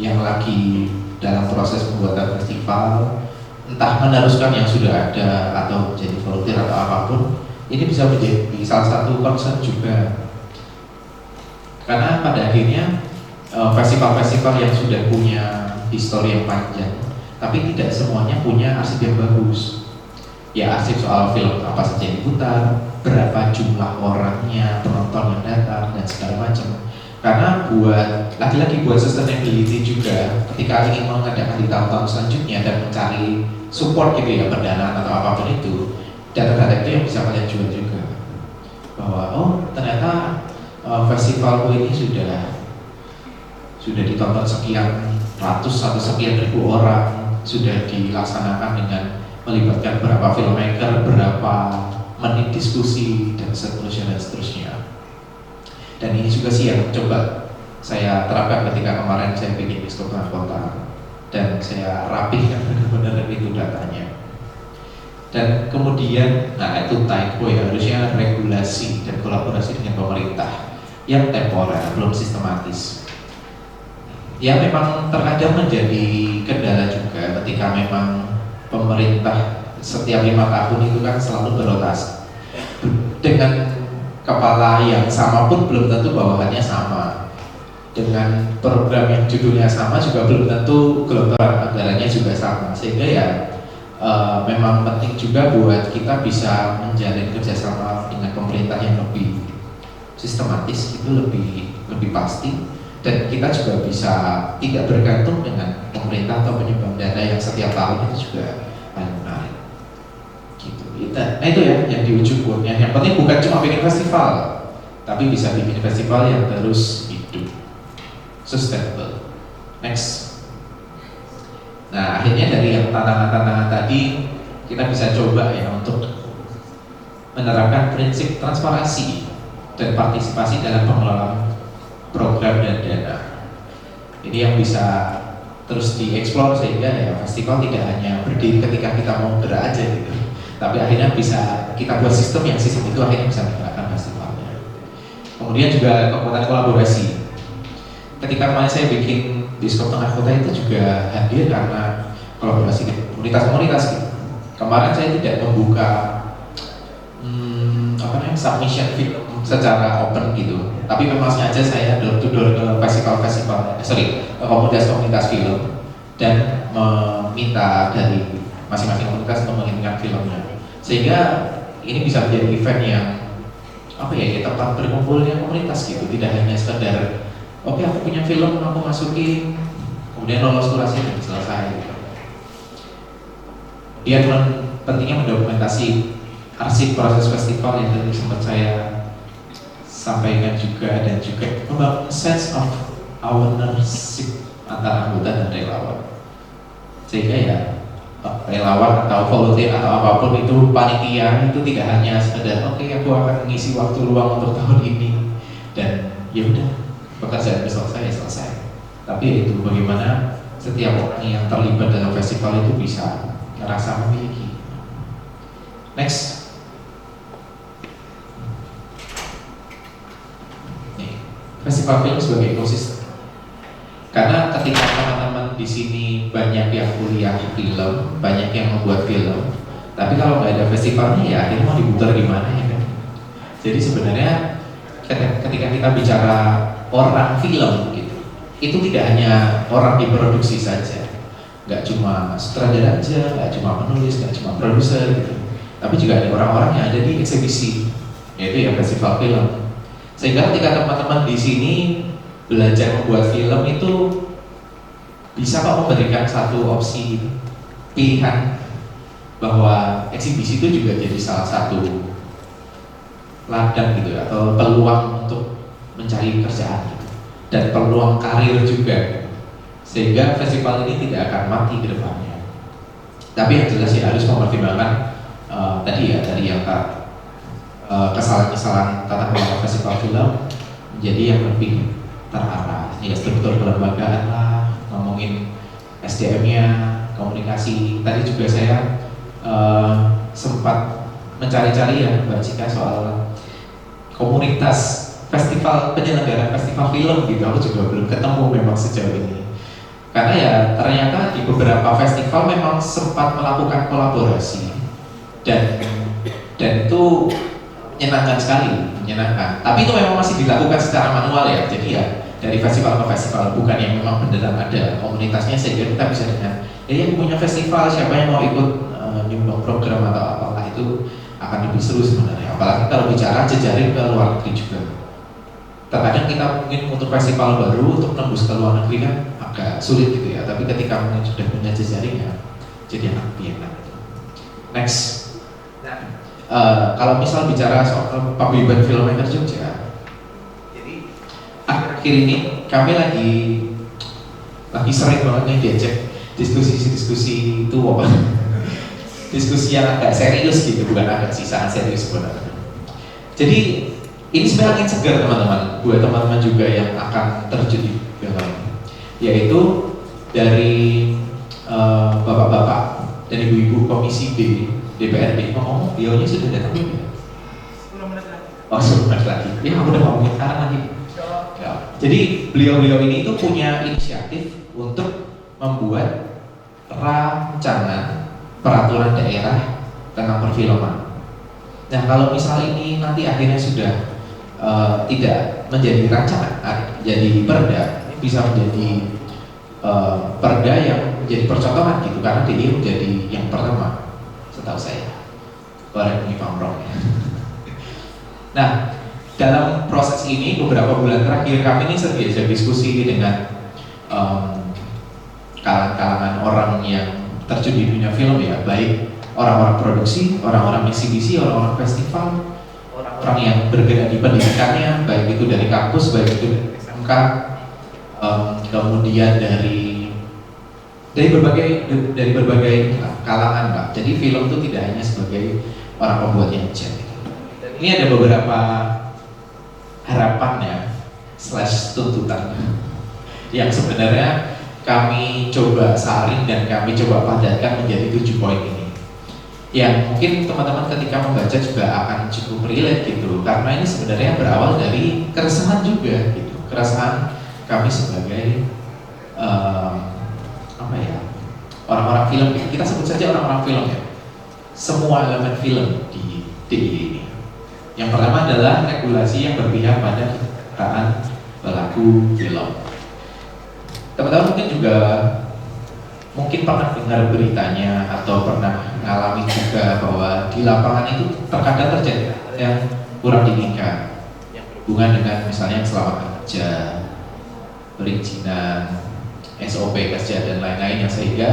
yang lagi dalam proses pembuatan festival, entah meneruskan yang sudah ada atau jadi volunteer atau apapun, ini bisa menjadi salah satu concern juga. Karena pada akhirnya festival-festival yang sudah punya histori yang panjang, tapi tidak semuanya punya arsip yang bagus. Ya arsip soal film apa saja yang diputar, berapa jumlah orangnya, penonton yang datang, dan segala macam. Karena buat lagi-lagi buat sustainability juga, ketika ingin mengadakan di tahun-tahun selanjutnya dan mencari support gitu ya, pendanaan atau apapun itu, data-data itu yang bisa kalian jual juga. Bahwa oh ternyata festivalku ini sudah ditonton sekian ratus atau sekian ribu orang, sudah dilaksanakan dengan melibatkan berapa filmmaker, berapa menit diskusi, dan seterusnya. Dan ini juga sih yang coba saya terapkan ketika kemarin saya bikin Bioskop Tengah Kota, dan saya rapihkan benar-benar itu datanya. Dan kemudian, nah itu typo ya, harusnya regulasi dan kolaborasi dengan pemerintah yang temporer, belum sistematis. Ya memang terkadang menjadi kendala juga ketika memang pemerintah setiap 5 tahun itu kan selalu berotasi dengan kepala yang sama pun belum tentu bawahannya sama, dengan program yang judulnya sama juga belum tentu gelontoran anggarannya juga sama, sehingga ya memang penting juga buat kita bisa menjalin kerjasama dengan pemerintah yang lebih sistematis, itu lebih pasti, dan kita juga bisa tidak bergantung dengan pemerintah atau penyumbang dana yang setiap tahun itu juga menarik. Nah itu ya yang di ujung buatnya. Yang penting bukan cuma bikin festival, tapi bisa bikin festival yang terus hidup, sustainable. Next. Nah akhirnya dari yang tantangan-tantangan tadi, kita bisa coba ya untuk menerapkan prinsip transparansi dan partisipasi dalam pengelolaan program dan dana. Ini yang bisa terus dieksplor, sehingga ya festival tidak hanya berdiri ketika kita mau gerak aja gitu, tapi akhirnya bisa kita buat sistem yang sistem itu akhirnya bisa menggerakkan festivalnya. Kemudian juga kekuatan kolaborasi. Ketika kemarin saya bikin Bioskop Tengah Kota itu juga hadir karena kolaborasi dengan komunitas-komunitas gitu. Kemarin saya tidak membuka submission film secara open gitu, tapi memang sengaja saya door to door ke komunitas-komunitas film dan meminta dari masing-masing komunitas untuk mengirimkan filmnya, sehingga ini bisa menjadi event yang tempat berkumpulnya komunitas gitu, tidak hanya sekedar oke, aku punya film, aku masukin, kemudian lolos kurasi dan selesai gitu. Dia pentingnya mendokumentasi arsip proses festival yang tadi sempat saya sampaikan juga, dan juga membangun sense of ownership antara anggota dan relawan, sehingga ya relawan atau volunteer atau apapun itu, panitia itu tidak hanya sekedar oke aku akan mengisi waktu luang untuk tahun ini dan ya udah pekerjaan selesai ya selesai, tapi itu bagaimana setiap orang yang terlibat dalam festival itu bisa merasa memiliki. Next. Nih, festival film sebagai ekosistem. Karena ketika teman-teman di sini banyak yang kuliah film, banyak yang membuat film, tapi kalau nggak ada festivalnya ya akhirnya mau diputar gimana ya kan? Jadi sebenarnya ketika kita bicara orang film gitu, itu tidak hanya orang di produksi saja, nggak cuma sutradara aja, nggak cuma penulis, nggak cuma produser gitu, tapi juga ada orang-orang yang ada di eksibisi, yaitu ya festival film. Sehingga ketika teman-teman di sini belajar membuat film itu bisa kok memberikan satu opsi pilihan bahwa eksibisi itu juga jadi salah satu ladang gitu atau peluang untuk mencari kerjaan gitu, dan peluang karir juga, sehingga festival ini tidak akan mati ke depannya. Tapi yang jelas ya harus mempertimbangkan tadi yang kesalahan-kesalahan tata kelola festival film menjadi yang lebih terarah, ya struktur kelembagaan lah, ngomongin SDM-nya, komunikasi. Tadi juga saya sempat mencari-cari ya Mbak Cika soal komunitas festival, penyelenggara festival film gitu, aku juga belum ketemu memang sejauh ini. Karena ya ternyata di beberapa festival memang sempat melakukan kolaborasi dan itu menyenangkan sekali, menyenangkan. Tapi itu memang masih dilakukan secara manual ya. Jadi ya dari festival ke festival, bukan yang memang beneran ada komunitasnya sehingga kita bisa dengan yang punya festival, siapa yang mau ikut nyumbang program atau apalah, itu akan lebih seru sebenarnya. Apalagi kalau bicara jejaring ke luar negeri juga. Terkadang kita mungkin untuk festival baru untuk tembus ke luar negeri kan agak sulit gitu ya. Tapi ketika mungkin sudah punya jejaring ya jadi akan lebih enak. Next. Kalau misal bicara soal paguyuban filmmaker Jogja, jadi akhir ini kami lagi sering banget nih diajak diskusi itu apa? Diskusi yang agak serius gitu, bukan agak sisaan serius sebenarnya. Jadi ini sebenarnya angin segar teman-teman, buat teman-teman juga yang akan terjun di film, yaitu dari bapak-bapak dan ibu-ibu Komisi B DPRD ngomong, beliaunya sudah datang belum ya?
10 menit lagi.
Oh 10 menit lagi, ya aku udah ngomongin sekarang lagi ya. Jadi beliau-beliau ini itu punya inisiatif untuk membuat rancangan peraturan daerah tentang perfilman. Nah kalau misal ini nanti akhirnya sudah tidak menjadi rancangan, jadi perda, ini bisa menjadi perda yang menjadi percontohan gitu, karena DIY menjadi yang pertama setahu saya, correct me if I'm wrong ya. Nah dalam proses ini beberapa bulan terakhir kami ini sering diajak diskusi dengan kalangan orang yang terjun di dunia film ya, baik orang-orang produksi, orang-orang eksibisi, orang-orang festival, orang-orang yang bergerak di pendidikannya, baik itu dari kampus, baik itu dari SMK, kemudian dari berbagai kalangan Pak. Jadi film itu tidak hanya sebagai orang pembuatnya aja. Ini ada beberapa harapannya / tuntutan yang sebenarnya kami coba saring dan kami coba padatkan menjadi 7 poin ini. Yang mungkin teman-teman ketika membaca juga akan cukup relate gitu, karena ini sebenarnya berawal dari keresahan juga gitu, keresahan kami sebagai orang-orang film, kita sebut saja orang-orang film ya, semua elemen film di DIY ini. Yang pertama adalah regulasi yang berpihak pada keteraan pelaku film. Teman-teman mungkin juga pernah dengar beritanya atau pernah mengalami juga bahwa di lapangan itu terkadang terjadi yang kurang diinginkan, yang berhubungan dengan misalnya keselamatan kerja, perizinan, SOP kerja dan lain-lain, yang sehingga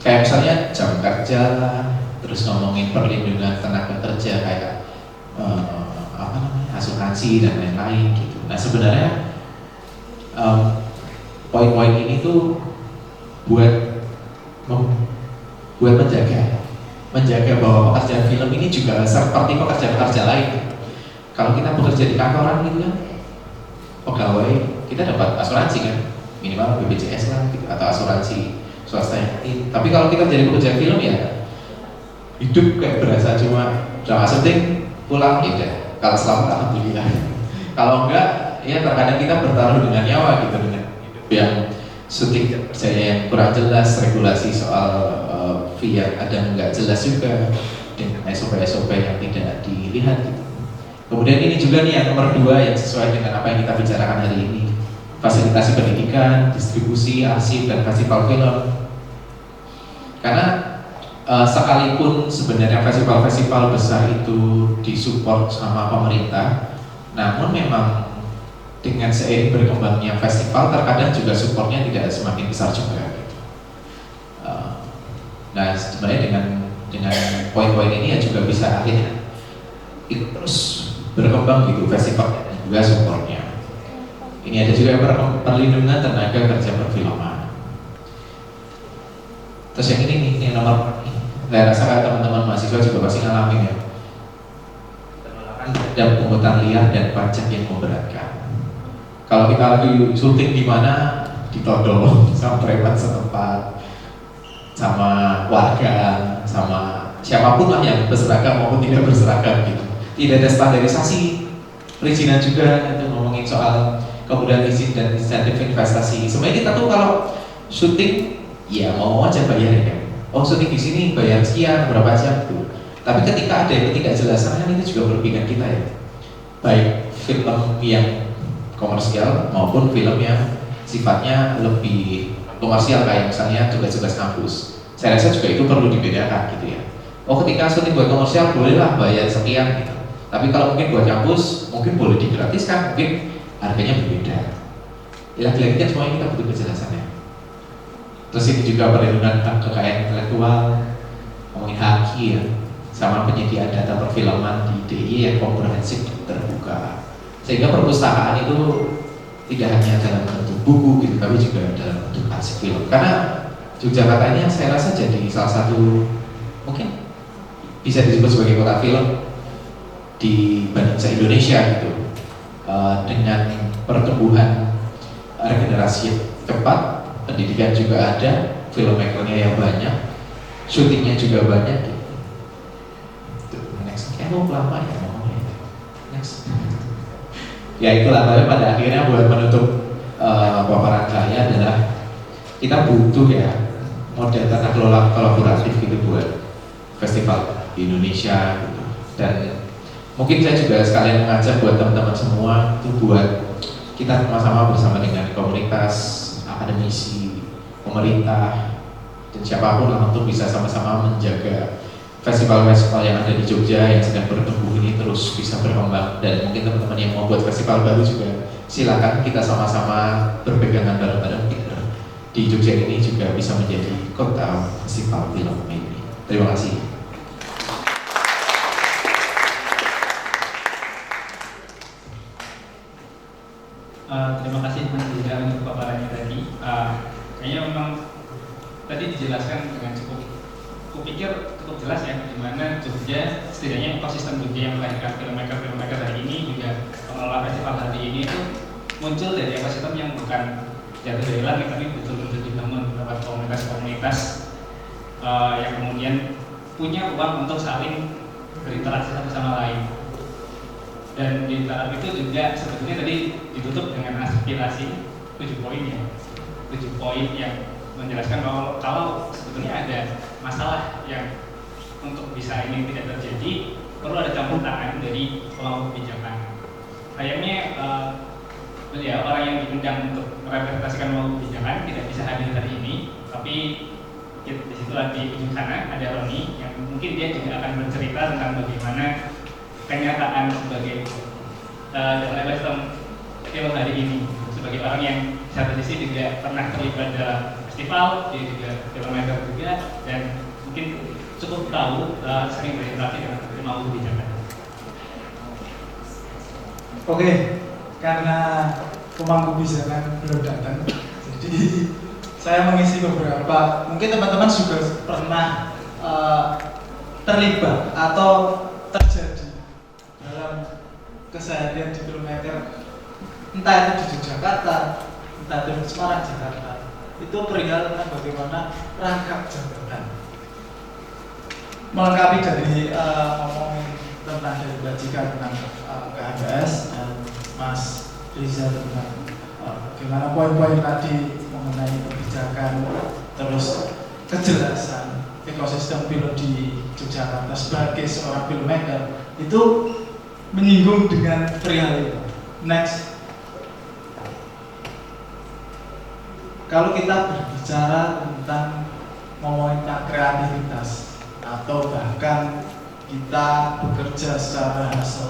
kayak misalnya jam kerja lah, terus ngomongin perlindungan tenaga kerja kayak asuransi dan lain-lain gitu. Nah sebenarnya poin-poin ini tuh buat buat menjaga bahwa pekerjaan film ini juga seperti pekerjaan-pekerja lain. Kalau kita bekerja di kantoran gitu kan, pegawai kita dapat asuransi kan, minimal BPJS lah gitu, atau asuransi swasta yang lain. Tapi kalau kita jadi pekerja film ya hidup kayak berasa cuma drama syuting pulang ya udah. Kalau selamat alhamdulillah. Kalau enggak ya terkadang kita bertaruh dengan nyawa gitu, dengan hidup yang syuting kerjanya yang kurang jelas, regulasi soal fee yang ada enggak jelas juga, dengan SOP-SOP yang tidak dilihat gitu. Kemudian ini juga nih yang nomor 2 yang sesuai dengan apa yang kita bicarakan hari ini, fasilitasi pendidikan, distribusi, arsip, dan festival film. Karena sekalipun sebenarnya festival-festival besar itu disupport sama pemerintah, namun memang dengan seiring berkembangnya festival terkadang juga supportnya tidak semakin besar juga. Nah sebenarnya dengan poin-poin ini ya juga bisa akhirnya itu terus berkembang gitu festivalnya dan juga supportnya. Ini ada juga perlindungan tenaga kerja perfilman. Terus yang ini nih, yang nomor ini, saya rasa teman-teman mahasiswa juga pasti ngalamin ya, penolakan terhadap pungutan liar dan pajak yang memberatkan. Kalau kita lagi syuting di mana ditodong sama preman setempat, sama warga, sama siapapun lah yang berseragam maupun tidak berseragam gitu. Tidak ada standarisasi perizinan juga, itu ngomongin soal kemudian izin dan insentif investasi. Sebenarnya kita tuh kalau syuting ya mau aja bayar ya. Oh syuting di sini bayar sekian berapa jam tuh. Tapi ketika ada yang ketidakjelasan kan itu juga merugikan kita ya. Baik film yang komersial maupun film yang sifatnya lebih komersial kayak misalnya tugas-tugas kampus. Saya rasa juga itu perlu dibedakan gitu ya. Oh ketika syuting buat komersial bolehlah bayar sekian gitu. Tapi kalau mungkin buat kampus mungkin boleh digratiskan, mungkin harganya berbeda. Ya lagi-lagi kan semuanya kita butuh kejelasannya. Terus ini juga perlindungan hak kekayaan intelektual, ngomongin haki ya, sama penyediaan data perfilman di DIY yang komprehensif dan terbuka. Sehingga perpustakaan itu tidak hanya dalam bentuk buku gitu, tapi juga dalam bentuk arsip film. Karena Yogyakarta ini saya rasa jadi salah satu mungkin bisa disebut sebagai kota film dibanding se-Indonesia gitu. Dengan pertumbuhan regenerasi cepat, pendidikan juga ada, filmmakernya yang banyak, syutingnya juga banyak gitu. Next, mau lama ya ngomongnya. Next. Ya itulah, tapi pada akhirnya buat menutup paparan saya adalah kita butuh ya model tata kelola kolaboratif gitu buat festival di Indonesia gitu. Dan mungkin saya juga sekalian mengajak buat teman-teman semua itu buat kita sama-sama bersama dengan komunitas, akademisi, pemerintah, dan siapapun lah untuk bisa sama-sama menjaga festival-festival yang ada di Jogja yang sedang bertumbuh ini terus bisa berkembang. Dan mungkin teman-teman yang mau buat festival baru juga silakan kita sama-sama berpegangan bareng-bareng di Jogja ini juga bisa menjadi kota festival film ini. Terima kasih.
Terima kasih Mas Yuda untuk paparannya tadi. Kayaknya memang tadi dijelaskan dengan kupikir cukup jelas ya, di mana Jogja, setidaknya ekosistem Jogja yang melahirkan filmmaker hari ini, juga pengelola festival hari ini itu muncul dari ekosistem yang bukan jatuh dari langit, tapi betul-betul dibangun lewat komunitas-komunitas yang kemudian punya uang untuk saling berinteraksi satu sama lain. Dan di taraf itu juga sebetulnya tadi ditutup dengan aspirasi 7 poin ya, 7 poin yang menjelaskan bahwa kalau sebetulnya ada masalah yang untuk bisa ini tidak terjadi perlu ada campur tangan dari pemangku kebijakan. Sayangnya beliau orang yang diundang untuk merepresentasikan pemangku kebijakan tidak bisa hadir hari ini, tapi di situlah di ujung sana ada Roni yang mungkin dia juga akan bercerita tentang bagaimana kenyataan sebagai dalam ekosistem film hari ini, sebagai orang yang satu sisi juga pernah terlibat dalam festival, dia juga filmmaker juga, dan mungkin cukup tahu sering berinteraksi dengan pemangku kebijakan.
Oke, karena pemangku kebijakan belum datang, jadi saya mengisi beberapa. Mungkin teman-teman juga pernah terlibat atau terjadi dalam keseharian di filmmaker, entah itu di Yogyakarta, entah itu di Semarang, Jakarta, itu perihal tentang bagaimana rangkap jabatan. Melengkapi dari ngomongin tentang dari Mbak Jika tentang KHBS dan Mas Riza tentang bagaimana poin-poin tadi mengenai kebijakan, terus kejelasan ekosistem film di Yogyakarta sebagai seorang filmmaker itu menyinggung dengan perihal itu. Next, kalau kita berbicara tentang ngomongin tentang kreativitas atau bahkan kita bekerja secara hasil